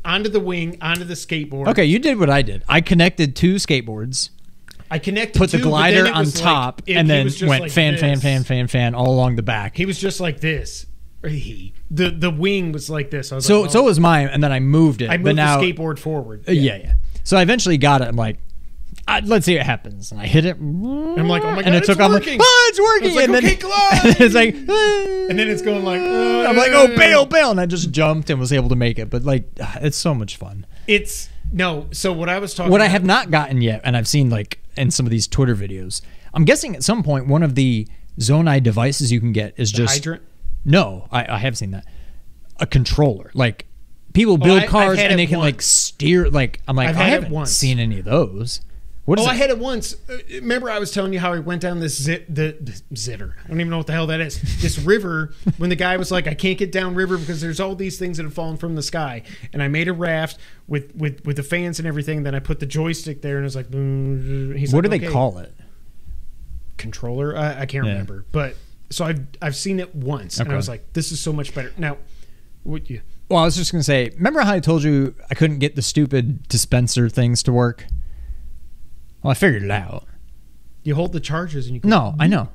onto the wing, onto the skateboard. Okay, you did what I did. I connected 2 skateboards. I connected put the two, glider on top, like, and then went like fan all along the back. He was just like this. The wing was like this. I was so like, so was mine, and then I moved it. I moved the skateboard forward. Yeah. So I eventually got it. I'm like, let's see what happens. And I hit it. And I'm like, oh my God, and it it's working. I'm like, oh, it's working. Like, and then, okay, glide. and it's like, and then it's going like, I'm like, oh, bail. And I just jumped and was able to make it. But like, it's so much fun. So what I was talking What about, I have not gotten yet, and I've seen like in some of these Twitter videos, I'm guessing at some point one of the Zonai devices you can get is just hydrant? No, I have seen that. A controller. Like people build cars and they can like steer. Like I'm like, I haven't seen any of those. What is it? I had it once. Remember I was telling you how I went down this zitter. I don't even know what the hell that is. This river, when the guy was like, I can't get down river because there's all these things that have fallen from the sky. And I made a raft with the fans and everything. Then I put the joystick there and it was like, he's what like, do they call it? Controller? I can't remember. But so I've seen it once and I was like, this is so much better. Now, what you... Well, I was just going to say, remember how I told you I couldn't get the stupid dispenser things to work? Well, I figured it out. You hold the charges and you... No, I know.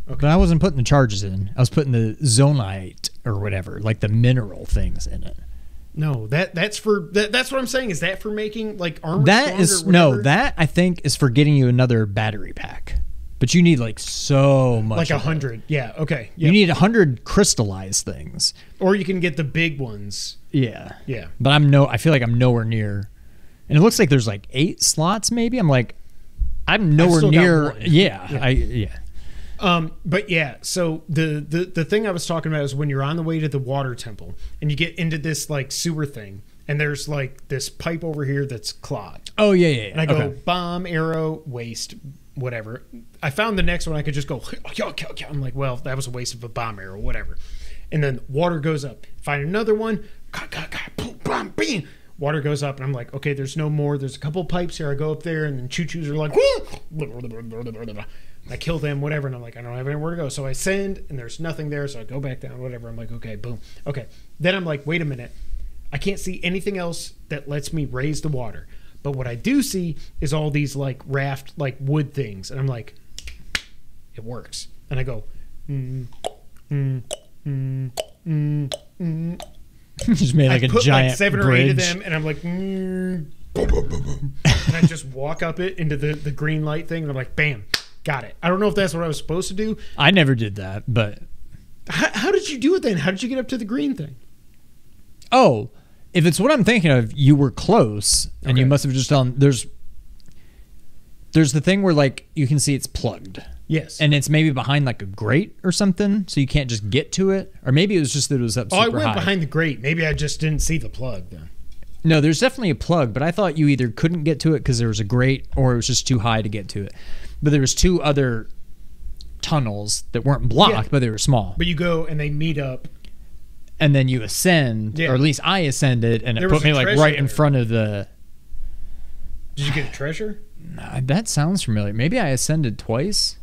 Okay. But I wasn't putting the charges in. I was putting the zonite or whatever, like the mineral things in it. No, that's what I'm saying. Is that for making like armor? That is that I think is for getting you another battery pack. But you need like so much. Like 100. Yeah. Okay. Yep. You need 100 crystallized things. Or you can get the big ones. Yeah. Yeah. But I feel like I'm nowhere near. And it looks like there's like 8 slots maybe. I'm like, I'm nowhere near. Yeah. But yeah, so the thing I was talking about is when you're on the way to the water temple and you get into this like sewer thing and there's like this pipe over here that's clogged. Oh yeah. And I go bomb, arrow, waste, whatever. I found the next one I could just go. I'm like, well, that was a waste of a bomb arrow, whatever. And then water goes up. Find another one. Boom, bing. Water goes up, and I'm like, okay, there's no more. There's a couple pipes here. I go up there, and then choo-choos are like, I kill them, whatever, and I'm like, I don't have anywhere to go. So I send, and there's nothing there, so I go back down, whatever. I'm like, okay, boom. Okay. Then I'm like, wait a minute. I can't see anything else that lets me raise the water. But what I do see is all these, like, raft, like, wood things. And I'm like, it works. And I go, just made like a giant like 7 or bridge. 8 of them, and I'm like, and I just walk up it into the green light thing, and I'm like, bam, got it. I don't know if that's what I was supposed to do. I never did that, but how did you do it then? How did you get up to the green thing? Oh, if it's what I'm thinking of, you were close, and you must have just done. There's the thing where like you can see it's plugged. Yes. And it's maybe behind like a grate or something, so you can't just get to it. Or maybe it was just that it was up super high. I went behind the grate. Maybe I just didn't see the plug then. No, there's definitely a plug, but I thought you either couldn't get to it because there was a grate or it was just too high to get to it. But there was 2 other tunnels that weren't blocked, but they were small. But you go and they meet up. And then you ascend, or at least I ascended, and it put me like right in front of the... Did you get a treasure? That sounds familiar. Maybe I ascended twice.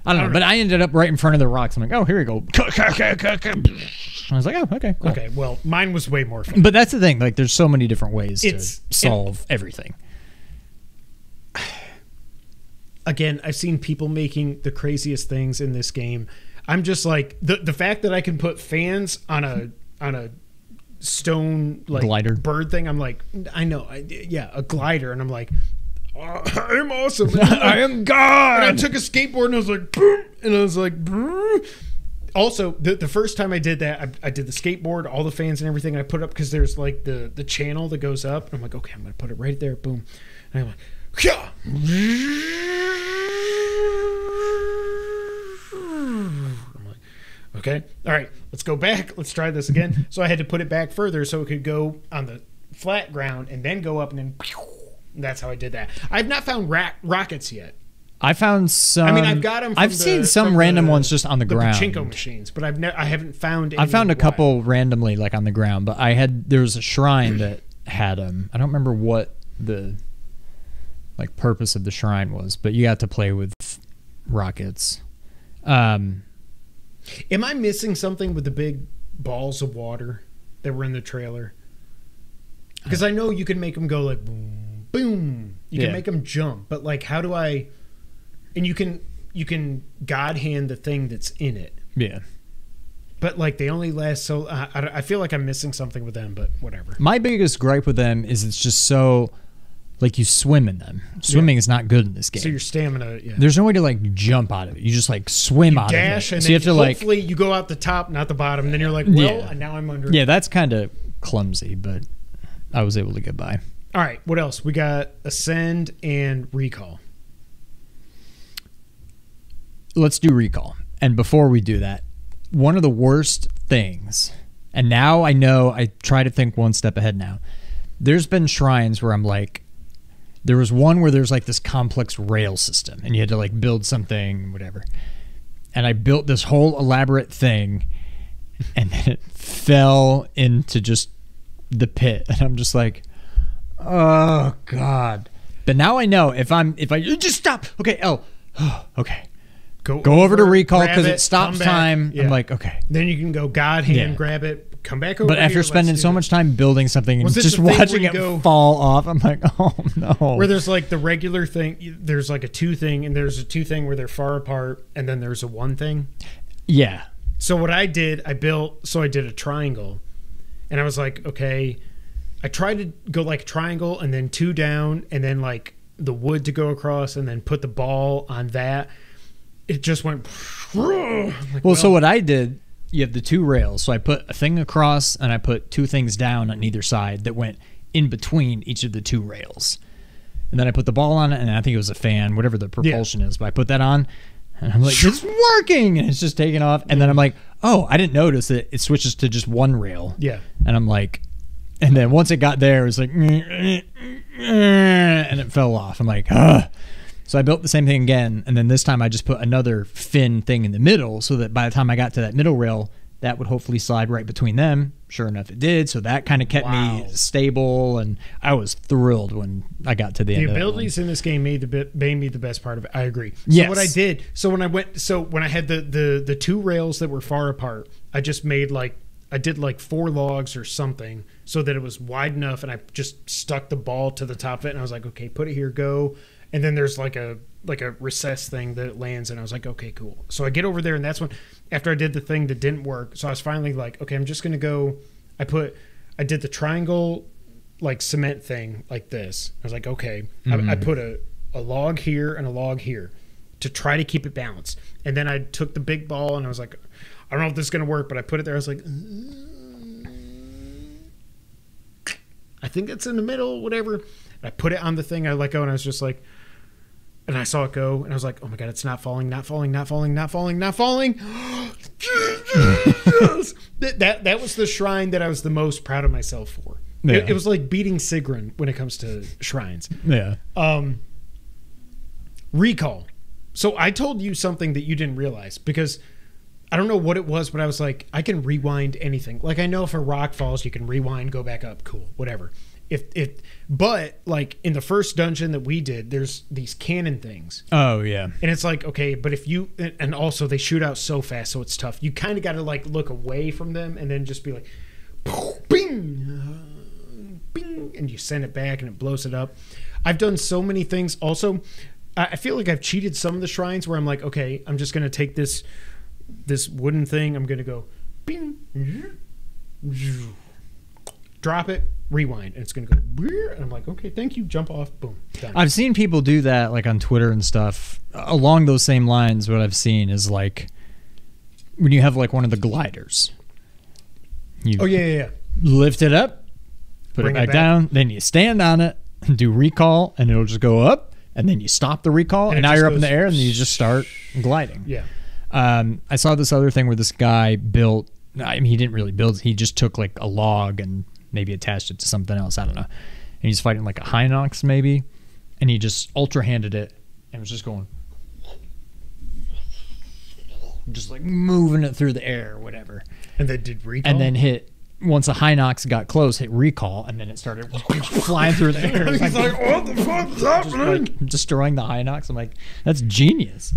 I don't know, but I ended up right in front of the rocks. I'm like, oh, here we go. I was like, oh, okay, cool. Okay, well, mine was way more fun. But that's the thing. Like, there's so many different ways to solve everything. Again, I've seen people making the craziest things in this game. I'm just like, the fact that I can put fans on a stone like glider bird thing, I'm like, I know, a glider, and I'm like, I'm awesome. I am God. And I took a skateboard and I was like, boom, and I was like, boom. Also, the first time I did that, I did the skateboard, all the fans and everything. And I put up because there's like the channel that goes up. And I'm like, okay, I'm going to put it right there. Boom. And I'm like, yeah. I'm like, okay, all right, let's go back. Let's try this again. So I had to put it back further so it could go on the flat ground and then go up and then. That's how I did that. I've not found rockets yet. I found some. I mean, I've got them. I've seen some random ones just on the ground. Pachinko machines, but I haven't found any. I found a couple randomly, like on the ground, but there was a shrine that had them. I don't remember what the like purpose of the shrine was, but you got to play with rockets. Am I missing something with the big balls of water that were in the trailer? Because I know you can make them go like boom, boom. You can make them jump, but like, how do I? And you can God hand the thing that's in it. Yeah. But like they only last so. I feel like I'm missing something with them, but whatever. My biggest gripe with them is it's just so, like you swim in them. Swimming is not good in this game. So your stamina. Yeah. There's no way to like jump out of it. You just like swim out of it. And so you have to hopefully you go out the top, not the bottom. And then you're like, well, and now I'm under. Yeah, that's kind of clumsy, but I was able to get by. All right, what else? We got Ascend and Recall. Let's do Recall. And before we do that, one of the worst things, and now I know I try to think one step ahead now. There's been shrines where I'm like, there was one where there's like this complex rail system and you had to like build something, whatever. And I built this whole elaborate thing and then it fell into just the pit. And I'm just like, oh God. But now I know if I just stop. Okay, okay. Go over to Recall because it stops time. Yeah. I'm like, okay. Then you can go God hand, grab it, come back over. But after spending so much time building something and just watching it fall off, I'm like, oh no. Where there's like the regular thing, there's like a 2 thing, and there's a 2 thing where they're far apart, and then there's a 1 thing. Yeah. So what I did, I did a triangle, and I was like, okay. I tried to go like triangle and then 2 down, and then like the wood to go across, and then put the ball on that. It just went. Like, well, so what I did, you have the 2 rails. So I put a thing across and I put 2 things down on either side that went in between each of the 2 rails. And then I put the ball on it, and I think it was a fan, whatever the propulsion is. But I put that on, and I'm like, it's working, and it's just taking off. And then I'm like, oh, I didn't notice that it switches to just 1 rail. Yeah. And I'm like, and then once it got there, it was like, and it fell off. I'm like, ugh. So I built the same thing again, and then this time I just put another fin thing in the middle so that by the time I got to that middle rail, that would hopefully slide right between them. Sure enough, it did. So that kind of kept me stable, and I was thrilled when I got to the end of it. The abilities in this game made me the best part of it. I agree. So yes. What I did, when I had the 2 rails that were far apart, I just made I did 4 logs or something so that it was wide enough, and I just stuck the ball to the top of it, and I was like, okay, put it here, go. And then there's like a recess thing that it lands, and I was like, okay, cool. So I get over there, and that's when, after I did the thing that didn't work, so I was finally like, okay, I'm just gonna go. I did the triangle like cement thing like this. I was like, okay, I put a log here and a log here to try to keep it balanced. And then I took the big ball, and I was like, I don't know if this is gonna work, but I put it there. I was like, I think it's in the middle, whatever. And I put it on the thing. I let go, and I was just like. And I saw it go, and I was like, oh my God, it's not falling, not falling, not falling, not falling, not falling. That was the shrine that I was the most proud of myself for. Yeah. It was like beating Sigrun when it comes to shrines. Yeah. Recall. So I told you something that you didn't realize, because I don't know what it was, but I was like, I can rewind anything. Like, I know if a rock falls, you can rewind, go back up. Cool, whatever. But like in the first dungeon that we did, there's these cannon things. Oh yeah. And it's like, okay, but if you, and also they shoot out so fast, so it's tough. You kind of got to like look away from them and then just be like, bing, bing, and you send it back and it blows it up. I've done so many things. Also, I feel like I've cheated some of the shrines where I'm like, okay, I'm just going to take this wooden thing. I'm going to go bing, drop it, rewind, and it's going to go, and I'm like, okay, thank you, jump off, boom, done. I've seen people do that like on Twitter and stuff along those same lines. What I've seen is like when you have like one of the gliders. You yeah. lift it up, put Bring it it back back. down, then you stand on it, do recall, and it'll just go up, and then you stop the recall, And and it now just you're up in goes the air, and you just start gliding. Yeah. I saw this other thing where this guy built, I mean, he didn't really build, he just took like a log and maybe attached it to something else, I don't know. And he's fighting like a Hinox maybe, and he just ultra-handed it, and was just going, just like moving it through the air or whatever. And then did recall? And then hit, once a Hinox got close, hit recall, and then it started flying through the air. He's like, what the fuck is happening? Like destroying the Hinox. I'm like, that's genius.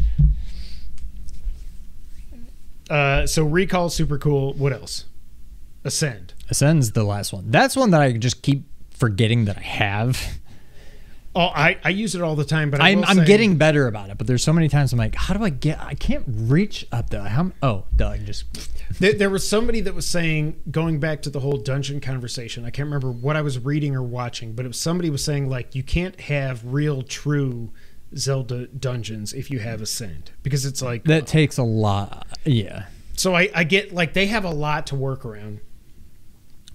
So recall, super cool. What else? Ascend. Ascend's the last one. That's one that I just keep forgetting that I have. Oh, I use it all the time, but I'm say, getting better about it, but there's so many times I'm like, how do I get? I can't reach up there. Doug, just. There was somebody that was saying, going back to the whole dungeon conversation, I can't remember what I was reading or watching, but it was somebody was saying, like, you can't have real, true Zelda dungeons if you have Ascend, because it's like That takes a lot. Yeah. So I get, like, they have a lot to work around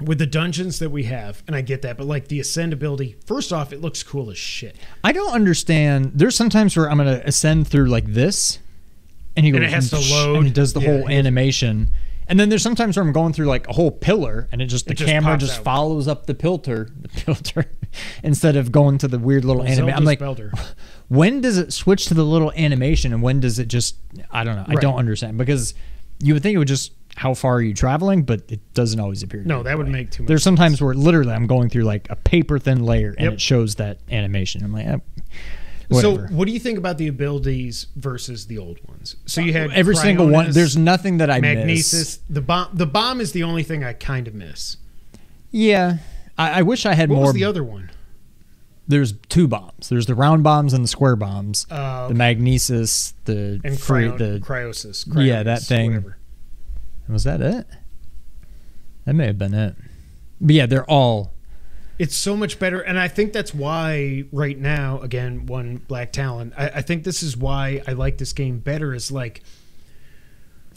with the dungeons that we have, and I get that, but like the Ascend ability, first off, it looks cool as shit. I don't understand. There's sometimes where I'm going to ascend through like this, and he goes, And it has to load. and it does the Yeah, whole animation. And then there's sometimes where I'm going through like a whole pillar, and the just camera pops just out. follows up the pillar, instead of going to the weird little animation. I'm like, when does it switch to the little animation, and when does it just? I don't know. I Right. don't understand, because you would think it would just. How far are you traveling? But it doesn't always appear to No, be that would way. make too much There's sometimes where literally I'm going through like a paper thin layer, and Yep. it shows that animation. I'm like, So whatever. what do you think about the abilities versus the old ones? So you had Every single one. Cryonis, There's nothing that I Magnesis. miss. The bomb is the only thing I kind of miss. Yeah, I wish I had What more. was the other one? There's two bombs. There's the round bombs and the square bombs. Okay. The magnesis, the And cryosis. Yeah, that thing. Whatever. Was that it? That may have been it. But yeah, they're all. It's so much better, and I think that's why right now, again, one Black Talon, I think this is why I like this game better, is like,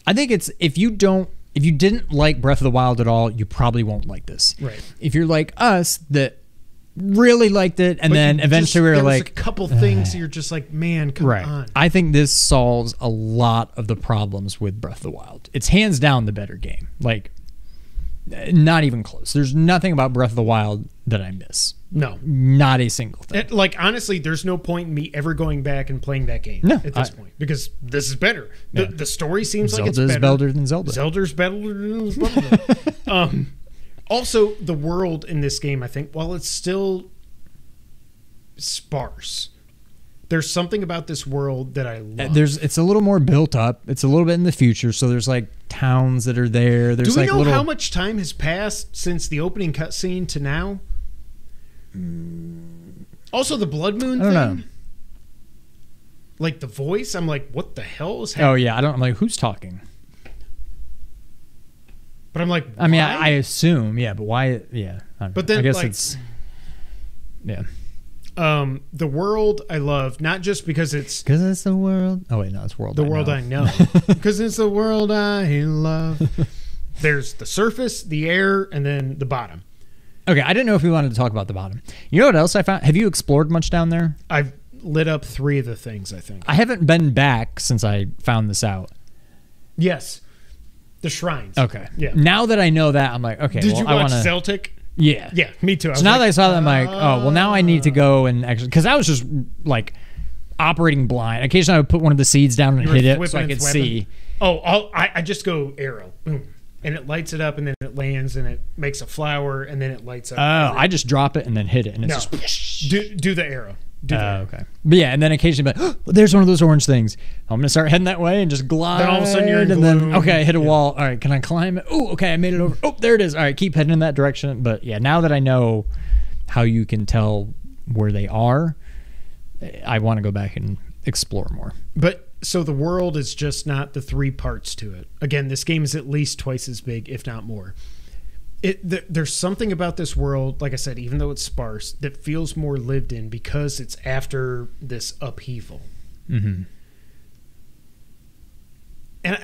I think it's if you didn't like Breath of the Wild at all, you probably won't like this. right. If you're like us that really liked it, and But then you eventually we were there was like, a couple things you're just like, man, come on. I think this solves a lot of the problems with Breath of the Wild. It's hands down the better game. Like, not even close. There's nothing about Breath of the Wild that I miss. No. Not a single thing. Like, honestly, there's no point in me ever going back and playing that game No, at this point, because this is better. Yeah. The story seems Zelda's like it's better. better than Zelda. Zelda's better than Zelda. Also, the world in this game, I think, while it's still sparse, there's something about this world that I love. It's a little more built up. It's a little bit in the future, so there's like towns that are there. There's Do we like know little. how much time has passed since the opening cutscene to now? Also, the Blood Moon I don't thing. know. Like the voice, I'm like, what the hell is happening? Oh yeah, I'm like, who's talking? But I'm like, I mean, why? I assume, yeah, but why? Yeah, I don't But know. then, I guess like- it's yeah, the world I love, not just because it's because it's the world. Oh wait, no, it's world. the world I know, because it's the world I love. There's the surface, the air, and then the bottom. Okay, I didn't know if we wanted to talk about the bottom. You know what else I found? Have you explored much down there? I've lit up 3 of the things, I think. I haven't been back since I found this out. Yes. The shrines. Okay. Yeah. Now that I know that, I'm like, okay. Did well, you I watch want to. Celtic? Yeah. Yeah, me too. So now that I saw that, I'm like, oh, well, now I need to go and actually, because I was just like operating blind. Occasionally, I would put one of the seeds down and You were hit it so whipping I and could thwapping? see. Oh, I just go arrow. Boom. And it lights it up, and then it lands, and it makes a flower, and then it lights up. Oh, I just drop it and then hit it, and it's No. just. Do the arrow. Do the arrow. Okay. But yeah, and then occasionally, but oh, there's one of those orange things. I'm gonna start heading that way and just glide. Then all of a sudden you're in and then gloom. okay, I hit a Yeah. wall. All right, can I climb it? Oh, okay, I made it over. Oh, there it is. All right, keep heading in that direction. But yeah, now that I know how you can tell where they are, I want to go back and explore more. But so the world is just not the 3 parts to it. Again, this game is at least twice as big, if not more. There's something about this world, like I said, even though it's sparse, that feels more lived in because it's after this upheaval. Mm-hmm. And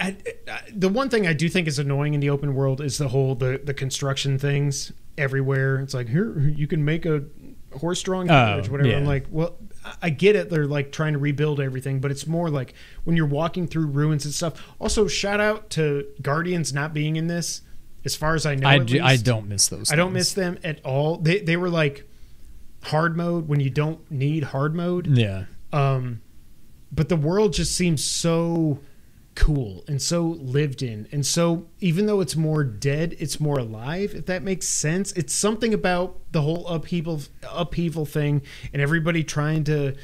the one thing I do think is annoying in the open world is the whole the construction things everywhere. It's like, here, you can make a horse-drawn carriage, whatever. Yeah. I'm like, well, I get it. They're like trying to rebuild everything, but it's more like when you're walking through ruins and stuff. Also, shout out to Guardians not being in this. As far as I know, I don't miss those. I don't miss them at all. They were like hard mode when you don't need hard mode. Yeah. But the world just seems so cool and so lived in, and so even though it's more dead, it's more alive, if that makes sense. It's something about the whole upheaval thing and everybody trying to,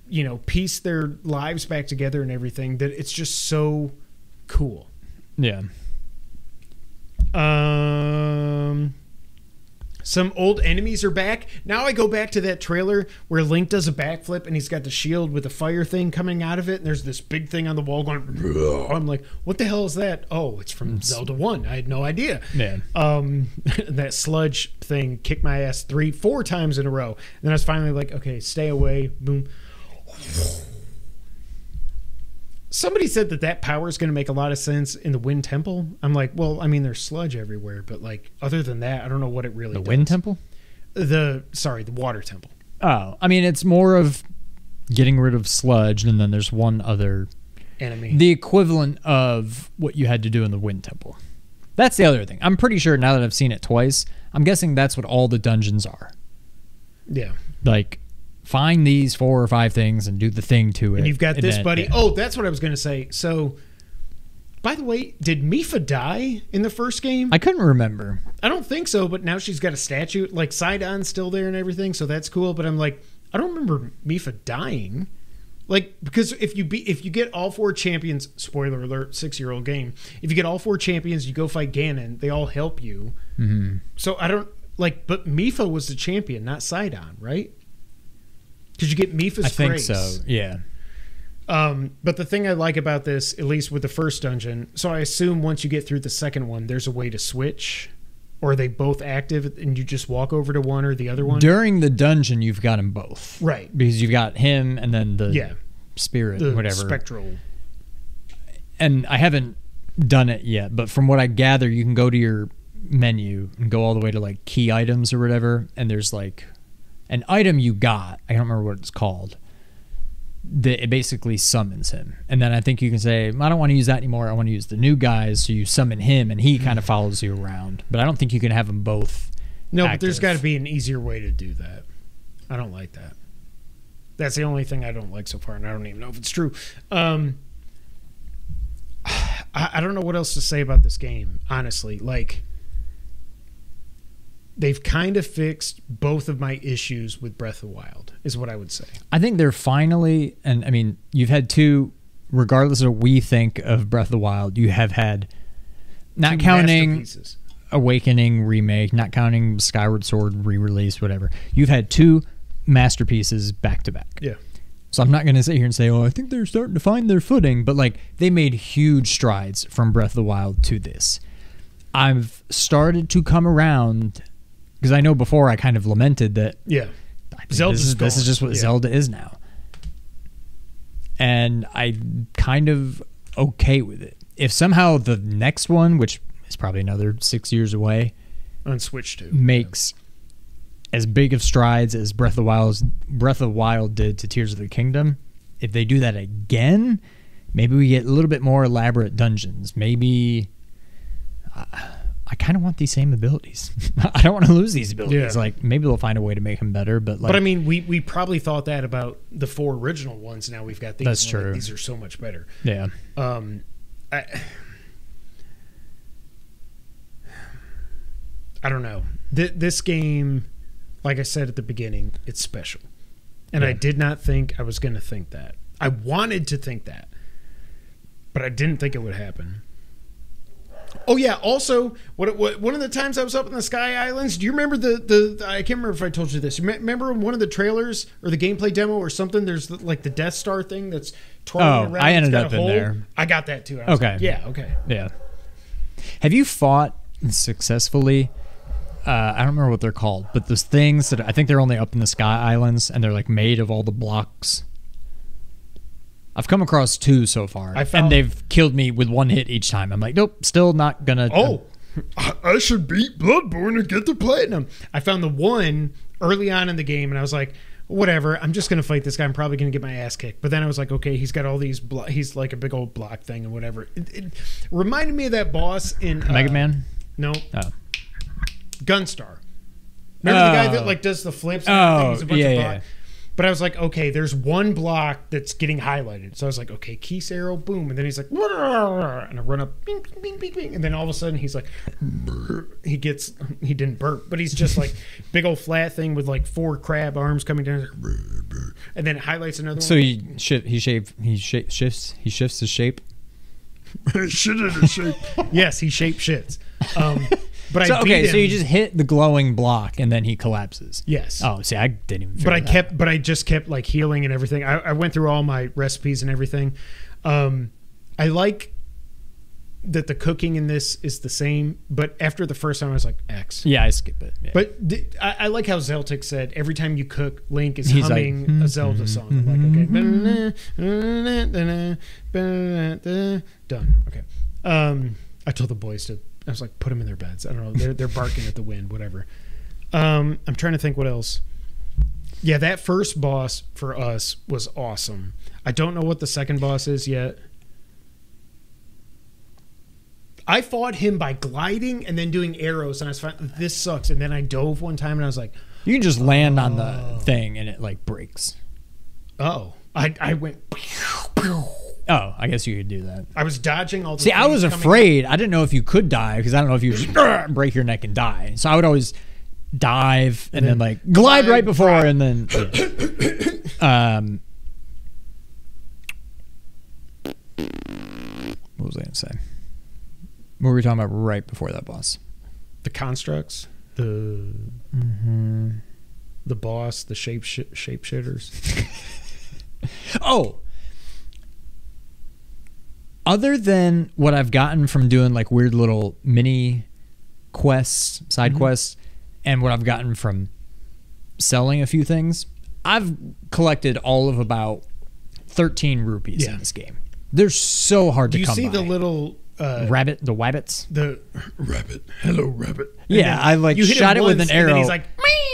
you know, piece their lives back together and everything, that it's just so cool. Yeah. Some old enemies are back. Now I go back to that trailer where Link does a backflip and he's got the shield with the fire thing coming out of it, and there's this big thing on the wall going. I'm like, what the hell is that? Oh, it's from Zelda 1. I had no idea. Yeah. That sludge thing kicked my ass 3-4 times in a row. And then I was finally like, okay, stay away. Boom. Somebody said that power is going to make a lot of sense in the Wind Temple. I'm like, well, I mean, there's sludge everywhere, but like, other than that, I don't know what it really does. The Wind Temple? The Water Temple. Oh, I mean, it's more of getting rid of sludge, and then there's one other enemy. The equivalent of what you had to do in the Wind Temple. That's the other thing. I'm pretty sure now that I've seen it twice, I'm guessing that's what all the dungeons are. Yeah. Like, find these 4 or 5 things and do the thing to it. And you've got this then, buddy. Yeah. Oh, that's what I was going to say. So, by the way, did Mipha die in the first game? I couldn't remember. I don't think so, but now she's got a statue. Like, Sidon's still there and everything, so that's cool. But I'm like, I don't remember Mipha dying. Like, because if you get all 4 champions, spoiler alert, 6-year-old game, if you get all 4 champions, you go fight Ganon, they all help you. Mm-hmm. So I don't, like, but Mipha was the champion, not Sidon, right? Because you get Mipha's I think phrase. so, yeah. But the thing I like about this, at least with the first dungeon, so I assume once you get through the second one, there's a way to switch, or are they both active and you just walk over to one or the other one? During the dungeon, you've got them both. Right. Because you've got him and then the spirit, the whatever. Spectral. And I haven't done it yet, but from what I gather, you can go to your menu and go all the way to like key items or whatever, and there's like an item you got, I don't remember what it's called, that it basically summons him. And then I think you can say, I don't want to use that anymore, I want to use the new guys, so you summon him and he kind of follows you around. But I don't think you can have them both But there's got to be an easier way to do that. I don't like that. That's the only thing I don't like so far, and I don't even know if it's true. I don't know what else to say about this game, honestly. Like, they've kind of fixed both of my issues with Breath of the Wild, is what I would say. I think they're finally, and I mean, you've had 2, regardless of what we think of Breath of the Wild, you have had, not 2 counting masterpieces. Awakening remake, not counting Skyward Sword re-release, whatever, you've had 2 masterpieces back to back. Yeah. So I'm not going to sit here and say, oh, I think they're starting to find their footing, but like, they made huge strides from Breath of the Wild to this. I've started to come around, because I know before I kind of lamented that this is just what Zelda is now. And I'm kind of okay with it. If somehow the next one, which is probably another 6 years away, on Switch 2, makes as big of strides as Breath of the Wild did to Tears of the Kingdom, if they do that again, maybe we get a little bit more elaborate dungeons. Maybe I kind of want these same abilities. I don't want to lose these abilities. Yeah. Like, maybe they'll find a way to make them better. But I mean, we probably thought that about the 4 original ones. Now we've got these. That's Like, true. these are so much better. Yeah. I don't know. This game, like I said at the beginning, it's special. And I did not think I was going to think that. I wanted to think that. But I didn't think it would happen. Oh, yeah. Also, one of the times I was up in the Sky Islands, do you remember I can't remember if I told you this. Remember one of the trailers or the gameplay demo or something? There's like the Death Star thing that's twirling around. I ended got up a in hole. there. I got that too. I was Okay. like, yeah, okay. Yeah. Have you fought successfully? I don't remember what they're called, but those things that I think they're only up in the Sky Islands, and they're like made of all the blocks. I've come across 2 so far, and they've killed me with 1 hit each time. I'm like, nope, still not gonna. Oh, I should beat Bloodborne and get the platinum. I found the one early on in the game, and I was like, whatever, I'm just gonna fight this guy. I'm probably gonna get my ass kicked. But then I was like, okay, he's got all these. He's like a big old block thing and whatever. It reminded me of that boss in Mega Man. No, Oh. Gunstar. Remember the guy that like does the flips? And things, a bunch of block? But I was like, okay, there's one block that's getting highlighted. So I was like, okay, Keys arrow, boom. And then he's like, and I run up, bing, bing, bing, bing, bing. And then all of a sudden he's like, he didn't burp, but he's just like big old flat thing with like 4 crab arms coming down. And then it highlights another one. So he shifts his shape. Shit in his shape. Yes, he shape shits. But so, I beat him. So you just hit the glowing block and then he collapses. Yes. Oh, see, I didn't even. But I just kept like healing and everything. I went through all my recipes and everything. I like that the cooking in this is the same, but after the first time I was like X. Yeah, I skip it. Yeah. But I like how Zeltic said every time you cook, Link is He's humming like, a Zelda song. I'm like, okay, done. Okay. I told the boys to. I was like, put them in their beds. I don't know. They're barking at the wind, whatever. I'm trying to think what else. Yeah, that first boss for us was awesome. I don't know what the second boss is yet. I fought him by gliding and then doing arrows, and I was fine. This sucks. And then I dove one time, and I was like, you can just land on the thing and it like breaks. Oh, I went. Oh, I guess you could do that. I was dodging all the See, I was afraid. I didn't know if you could die because I don't know if you just break your neck and die. So I would always dive and then like glide right before and then. Yeah. What was I going to say? What were we talking about right before that boss? The constructs, the boss, the shapeshitters. Oh. Other than what I've gotten from doing like weird little mini quests, side quests, and what I've gotten from selling a few things, I've collected all of about 13 rupees in this game. They're so hard to come by. Do you see the little rabbit, the wabbits? The rabbit. Hello, rabbit. Yeah, I like shot it with an arrow. And then he's like,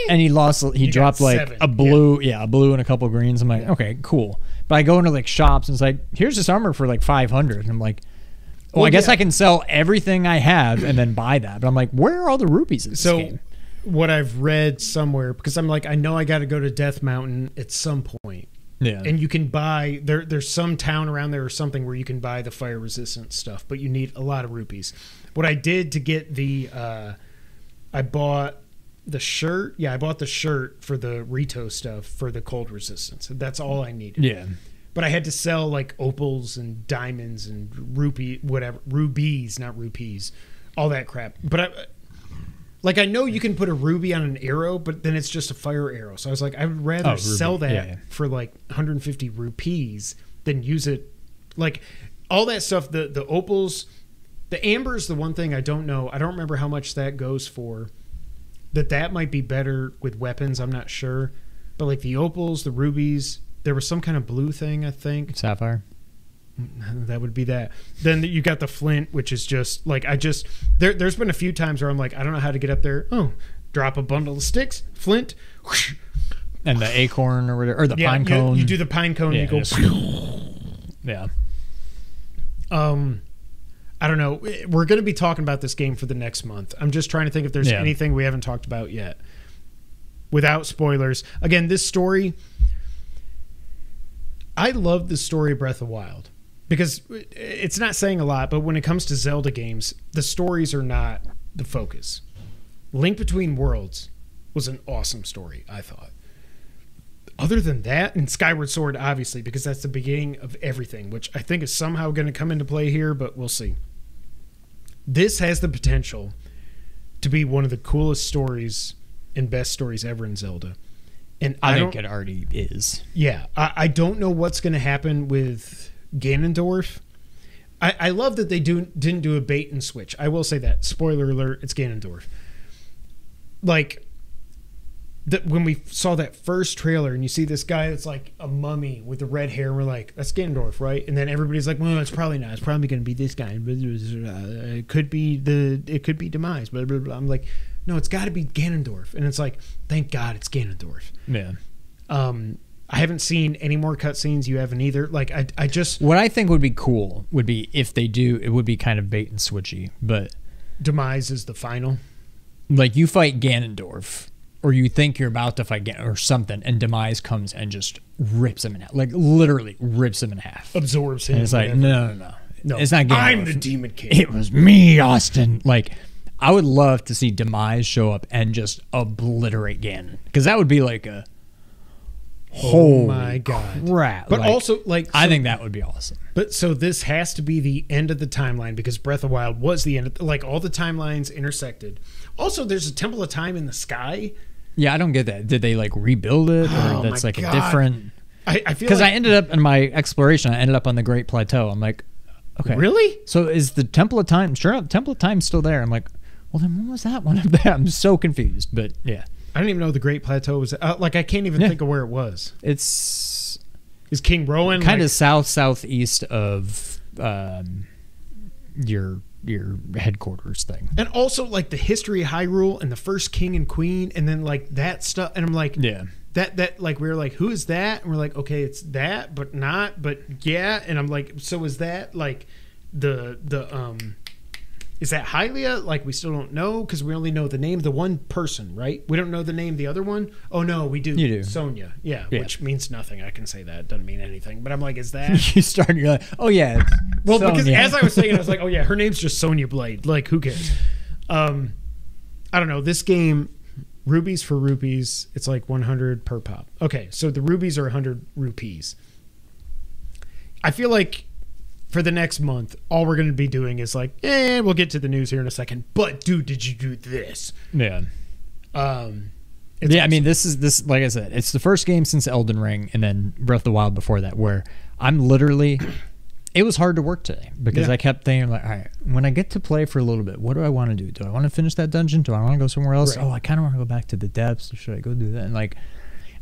and he dropped like 7. a blue, a blue and a couple greens. I'm like, okay, cool. But I go into like shops and it's like, here's this armor for like 500. And I'm like, well, I guess I can sell everything I have and then buy that. But I'm like, where are all the rupees in this game? What I've read somewhere, because I'm like, I know I got to go to Death Mountain at some point. Yeah. And you can buy, there's some town around there or something where you can buy the fire resistant stuff, but you need a lot of rupees. What I did to get the, I bought the shirt. Yeah, I bought the shirt for the Rito stuff for the cold resistance. That's all I needed. Yeah. But I had to sell like opals and diamonds and rubies, not rupees, all that crap. But I know you can put a ruby on an arrow, but then it's just a fire arrow. So I was like, I would rather sell that for like 150 rupees than use it. Like all that stuff, the opals, the amber's the one thing I don't know. I don't remember how much that goes for. That might be better with weapons. I'm not sure. But like the opals, the rubies, there was some kind of blue thing, I think. Sapphire. That would be that. Then you got the flint, which is just like there's been a few times where I'm like, I don't know how to get up there. Oh, drop a bundle of sticks, flint, whoosh. And the acorn or whatever, or the pine cone. You do the pine cone. You go. Yeah. I don't know. We're going to be talking about this game for the next month. I'm just trying to think if there's anything we haven't talked about yet. Without spoilers. Again, this story. I love the story of Breath of the Wild. Because it's not saying a lot, but when it comes to Zelda games, the stories are not the focus. Link Between Worlds was an awesome story, I thought. Other than that, and Skyward Sword, obviously, because that's the beginning of everything, which I think is somehow going to come into play here, but we'll see. This has the potential to be one of the coolest stories and best stories ever in Zelda. And I think it already is. Yeah. I don't know what's going to happen with Ganondorf. I love that they didn't do a bait and switch. I will say that. Spoiler alert, it's Ganondorf. Like, when we saw that first trailer and you see this guy that's like a mummy with the red hair, and we're like, that's Ganondorf, right? And then everybody's like, well, it's probably not. It's probably going to be this guy. It could be Demise. Blah, blah, blah. I'm like, no, it's got to be Ganondorf. And it's like, thank God it's Ganondorf. Yeah. I haven't seen any more cutscenes. You haven't either. Like, I just... What I think would be cool would be if they do, it would be kind of bait and switchy, but... Demise is the final. Like, you fight Ganondorf, or you think you're about to fight or something, and Demise comes and just rips him in half. Like, literally rips him in half. Absorbs him. And it's like, no. It's not Ganondorf. I'm the Demon King. It was me, Austin. Like, I would love to see Demise show up and just obliterate Ganon. Because that would be like a... Oh my God. Crap. But like, also, like... I think that would be awesome. But so this has to be the end of the timeline because Breath of the Wild was the end. Like, all the timelines intersected. Also, there's a Temple of Time in the sky. Yeah, I don't get that. Did they, like, rebuild it? Or that's, like, God. a different... I feel Because like... I ended up, in my exploration, I ended up on the Great Plateau. I'm like, okay. Really? So is the Temple of Time... Sure, the Temple of Time's still there. I'm like, well, then what was that one up there? I'm so confused, but yeah. I don't even know the Great Plateau was... like, I can't even think of where it was. It's... Is King Rowan... Kind of like, southeast of your headquarters thing. And also, like, the history of Hyrule and the first king and queen and then, like, that stuff. And I'm like... Yeah. That like, we were like, who is that? And we're like, okay, it's that, but not, but yeah. And I'm like, so is that, like, is that Hylia? Like, we still don't know because we only know the name of the one person, right? We don't know the name of the other one. Oh no, we do. You do. Sonya, yeah, which means nothing. I can say that. It doesn't mean anything. But I'm like, is that? You start, you're like, oh yeah. It's well, Sonya. because as I was saying, I was like, oh yeah, her name's just Sonya Blade. Like, who cares? I don't know. This game, rubies for rupees, it's like 100 per pop. Okay, so the rubies are 100 rupees. I feel like for the next month, all we're going to be doing is like, we'll get to the news here in a second. But dude, did you do this? Yeah. Awesome. I mean, this like I said, it's the first game since Elden Ring and then Breath of the Wild before that where I'm literally... It was hard to work today because I kept thinking like, all right, when I get to play for a little bit, what do I want to do? Do I want to finish that dungeon? Do I want to go somewhere else? Right. Oh, I kind of want to go back to the depths. Or should I go do that? And like,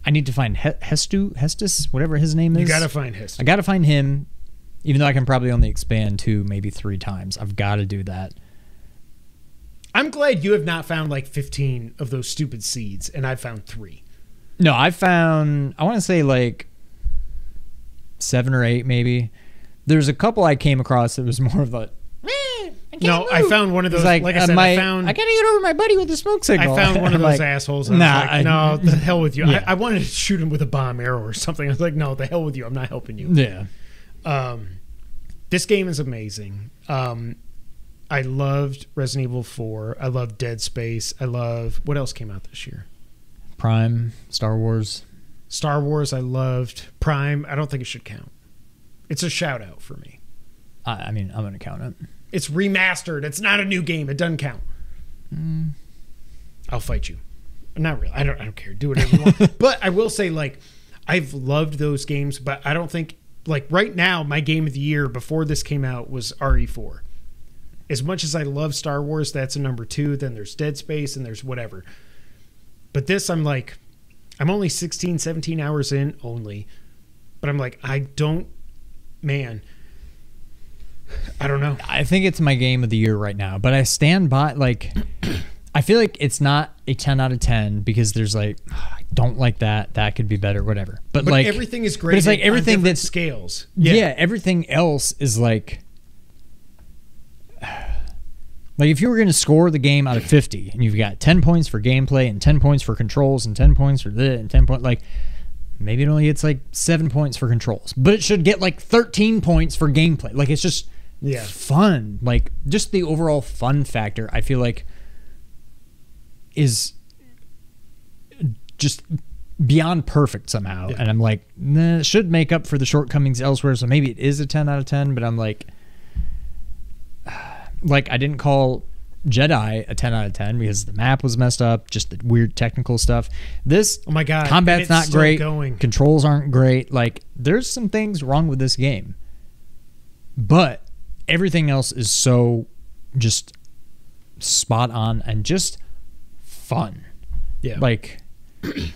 I need to find Hestus, whatever his name is. You got to find Hestus. I got to find him, even though I can probably only expand 2, maybe 3 times. I've got to do that. I'm glad you have not found like 15 of those stupid seeds, and I found 3. No, I found, I want to say like 7 or 8 maybe. There's a couple I came across that was more of a... I found one of those. Like I said, I gotta get over my buddy with the smoke signal. I found one of those assholes. And no, the hell with you. Yeah. I wanted to shoot him with a bomb arrow or something. I was like, no, the hell with you. I'm not helping you. Yeah. This game is amazing. I loved Resident Evil 4. I loved Dead Space. I love... What else came out this year? Prime, Star Wars. Star Wars, I loved. Prime, I don't think it should count. It's a shout out for me. I mean, I'm going to count it. It's remastered. It's not a new game. It doesn't count. I'll fight you. Not really. I don't care. Do whatever you want. But I will say, like, I've loved those games, but I don't think, like, right now, my game of the year before this came out was RE4. As much as I love Star Wars, that's a number 2. Then there's Dead Space and there's whatever. But this, I'm like, I'm only 16, 17 hours in only. But I'm like, I don't know. I think it's my game of the year right now, but I stand by, like, I feel like it's not a 10 out of 10 because there's like, I don't like that. That could be better, whatever. But like everything is great. But it's like everything that's scales. Yeah, everything else is like if you were going to score the game out of 50 and you've got 10 points for gameplay and 10 points for controls and 10 points for this and 10 points, like, maybe it only gets like 7 points for controls, but it should get like 13 points for gameplay. Like, it's just fun. Like, just the overall fun factor, I feel like, is just beyond perfect somehow. And I'm like, nah, it should make up for the shortcomings elsewhere. So maybe it is a 10 out of 10, but I'm like I didn't call Jedi a 10 out of 10 because the map was messed up, just the weird technical stuff. This, oh my God, combat's not great. Going. Controls aren't great. Like, there's some things wrong with this game, but everything else is so just spot on and just fun. Yeah. Like,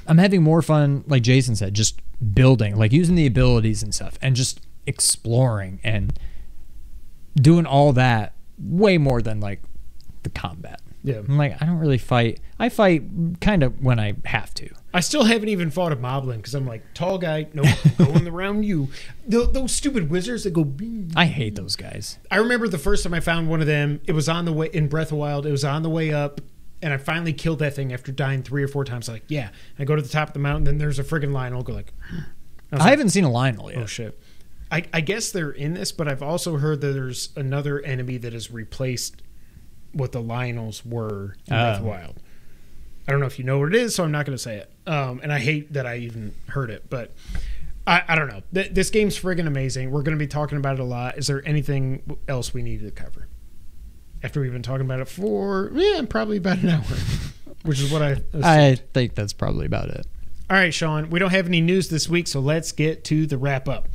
I'm having more fun, like Jason said, just building, like using the abilities and stuff, and just exploring and doing all that way more than like the combat. Yeah. I'm like, I don't really fight. I fight kind of when I have to. I still haven't even fought a moblin because I'm like, tall guy, nope, going around you. Those stupid wizards that go bing. I hate those guys. I remember the first time I found one of them, it was on the way in Breath of the Wild. It was on the way up, and I finally killed that thing after dying 3 or 4 times. Like, yeah. I go to the top of the mountain, then there's a friggin' Lionel. I'll go like, I haven't seen a Lionel yet. Oh, shit. I guess they're in this, but I've also heard that there's another enemy that has replaced what the Lionels were in Breath of the Wild. I don't know if you know what it is, so I'm not going to say it. And I hate that I even heard it, but I don't know. This game's friggin' amazing. We're going to be talking about it a lot. Is there anything else we need to cover? After we've been talking about it for probably about an hour, which is what I assumed. I think that's probably about it. All right, Sean, we don't have any news this week, so let's get to the wrap-up.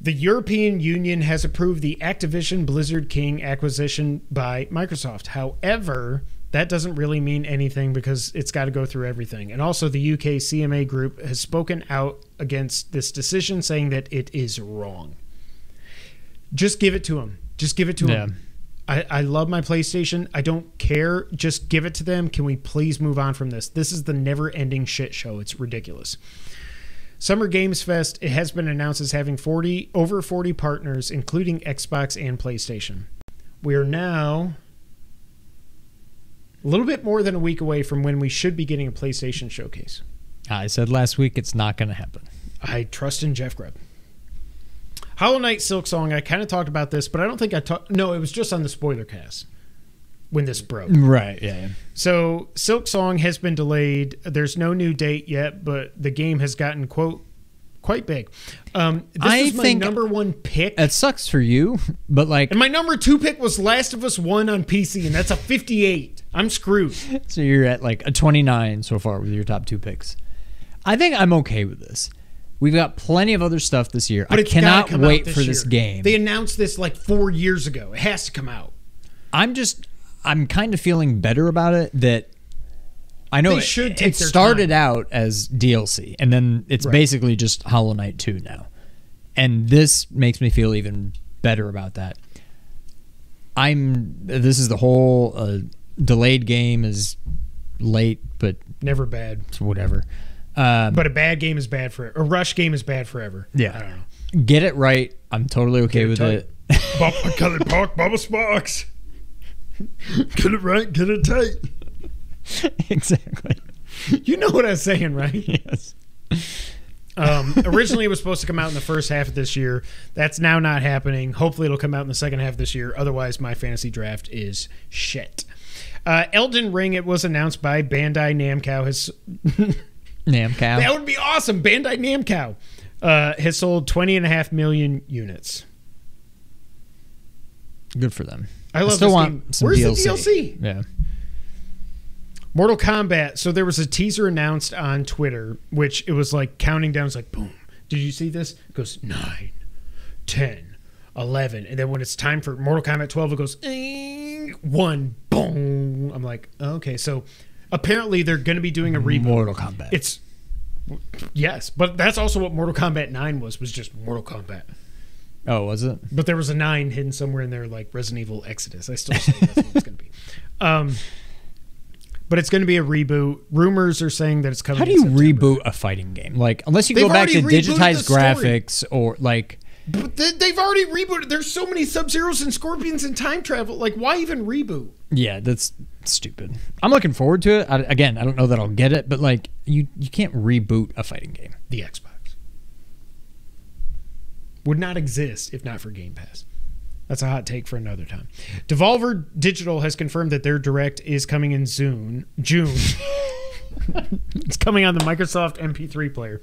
The European Union has approved the Activision Blizzard King acquisition by Microsoft. However, that doesn't really mean anything because it's got to go through everything. And also the UK CMA group has spoken out against this decision, saying that it is wrong. Just give it to them. Just give it to them. I love my PlayStation. I don't care. Just give it to them. Can we please move on from this? This is the never-ending shit show. It's ridiculous. Summer Games Fest, it has been announced as having over 40 partners, including Xbox and PlayStation. We are now a little bit more than a week away from when we should be getting a PlayStation showcase. I said last week it's not going to happen. I trust in Jeff Grubb. Hollow Knight Silksong, I kind of talked about this, but I don't think I talked... No, it was just on the spoiler cast when this broke. Right, yeah. So Silksong has been delayed. There's no new date yet, but the game has gotten, quote, quite big. This was my number 1 pick. It sucks for you, but like... And my number 2 pick was Last of Us 1 on PC, and that's a 58. I'm screwed. So you're at like a 29 so far with your top 2 picks. I think I'm okay with this. We've got plenty of other stuff this year. But I cannot wait for year. this game. They announced this like 4 years ago. It has to come out. I'm kind of feeling better about it that I know it started out as DLC and then it's basically just Hollow Knight 2 now. And this makes me feel even better about that. This is the whole delayed game is late, but never bad. Whatever. But a bad game is bad for a rush game is bad forever. Yeah. I don't know. Get it right. I'm totally okay with it. Cut it park, Bubba Sparks. Get it right, get it tight. Exactly. You know what I was saying, right? Yes. Originally, it was supposed to come out in the first half of this year. That's now not happening. Hopefully, it'll come out in the second half of this year. Otherwise, my fantasy draft is shit. Elden Ring, it was announced by Bandai Namco. Namco. That would be awesome. Bandai Namco has sold 20.5 million units. Good for them. I love still this want game. some Where's DLC. the DLC? Yeah. Mortal Kombat. So there was a teaser announced on Twitter, which it was like counting down. It's like, boom. Did you see this? It goes 9, 10, 11. And then when it's time for Mortal Kombat 12, it goes 1, boom. I'm like, okay. So apparently they're going to be doing a reboot. Mortal Kombat. Yes, but that's also what Mortal Kombat 9 was just Mortal Kombat. Oh, was it? But there was a 9 hidden somewhere in there, like Resident Evil Exodus. I still say that's what it's going to be. But it's going to be a reboot. Rumors are saying that it's coming. How do you reboot a fighting game? Like, unless you go back to digitized graphics or like. But they've already rebooted. There's so many Sub-Zeros and Scorpions and time travel. Like, why even reboot? Yeah, that's stupid. I'm looking forward to it. I don't know that I'll get it, but like, you can't reboot a fighting game. The Xbox would not exist if not for Game Pass. That's a hot take for another time. Devolver Digital has confirmed that their Direct is coming in June. It's coming on the Microsoft MP3 player.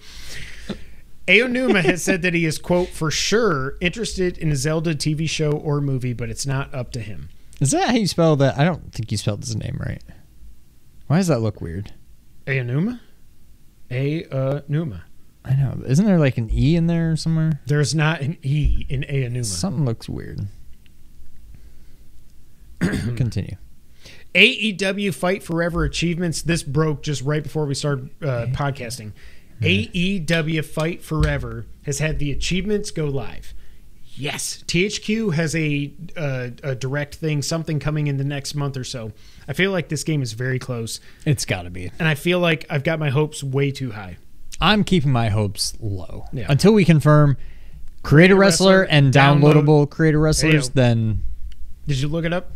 Aonuma has said that he is, quote, for sure interested in a Zelda TV show or movie, but it's not up to him. Is that how you spell that? I don't think you spelled his name right. Why does that look weird? Aonuma? Aonuma. I know. Isn't there like an E in there somewhere? There's not an E in Aonuma. Something looks weird. Continue. AEW Fight Forever achievements. This broke just right before we started podcasting. AEW Fight Forever has had the achievements go live. Yes, THQ has a direct thing, something coming in the next month or so. I feel like this game is very close. It's got to be. And I feel like I've got my hopes way too high. I'm keeping my hopes low. Yeah. Until we confirm Creator Wrestler and downloadable Creator Wrestlers, then... Did you look it up?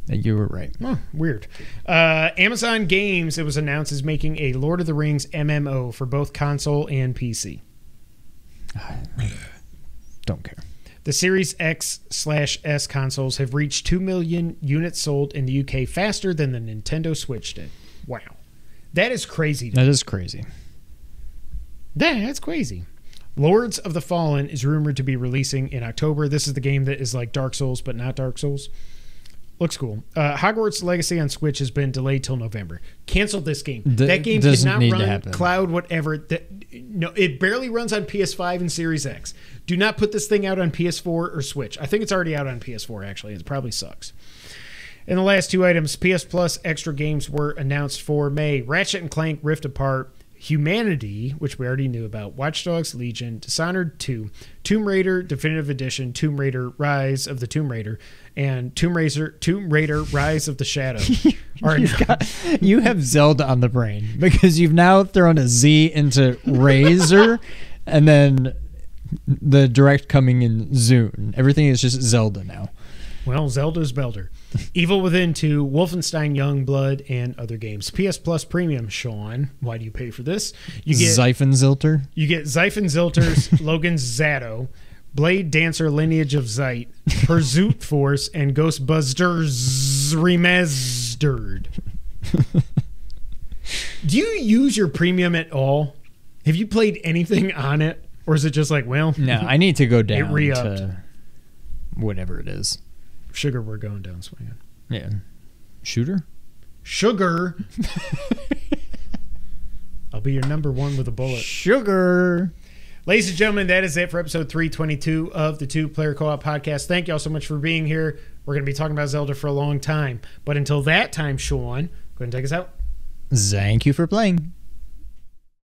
You were right. Oh, weird. Amazon Games, it was announced, is making a Lord of the Rings MMO for both console and PC. Don't care. The Series X/S consoles have reached 2 million units sold in the UK faster than the Nintendo Switch did. Wow. That is crazy. That is crazy. That's crazy. Lords of the Fallen is rumored to be releasing in October. This is the game that is like Dark Souls, but not Dark Souls. Looks cool. Hogwarts Legacy on Switch has been delayed till November. Cancel this game. That game cannot run cloud, whatever. No, it barely runs on PS5 and Series X. Do not put this thing out on PS4 or Switch. I think it's already out on PS4, actually. It probably sucks. And the last two items, PS Plus extra games were announced for May. Ratchet & Clank Rift Apart, Humanity, which we already knew about, Watch Dogs Legion, Dishonored 2, Tomb Raider Definitive Edition, Tomb Raider Rise of the Tomb Raider, and Tomb Raider Rise of the Shadow. You have Zelda on the brain because you've now thrown a Z into Razor and then the direct coming in Zune. Everything is just Zelda now. Well, Zelda's Belder. Evil Within 2, Wolfenstein Youngblood, and other games. PS Plus Premium, Sean. Why do you pay for this? You get Zyphenzilter. You get Zyphenzilter's Logan's Zato, Blade Dancer Lineage of Zeit, Pursuit Force, and Ghostbusters Remastered. Do you use your premium at all? Have you played anything on it? Or is it just like, well... No, I need to go down re-upped. to whatever it is. Sugar, we're going down swinging. Yeah. Shooter? Sugar. I'll be your number one with a bullet. Sugar. Ladies and gentlemen, that is it for episode 322 of the Two Player Co-op Podcast. Thank you all so much for being here. We're going to be talking about Zelda for a long time. But until that time, Sean, go ahead and take us out. Thank you for playing.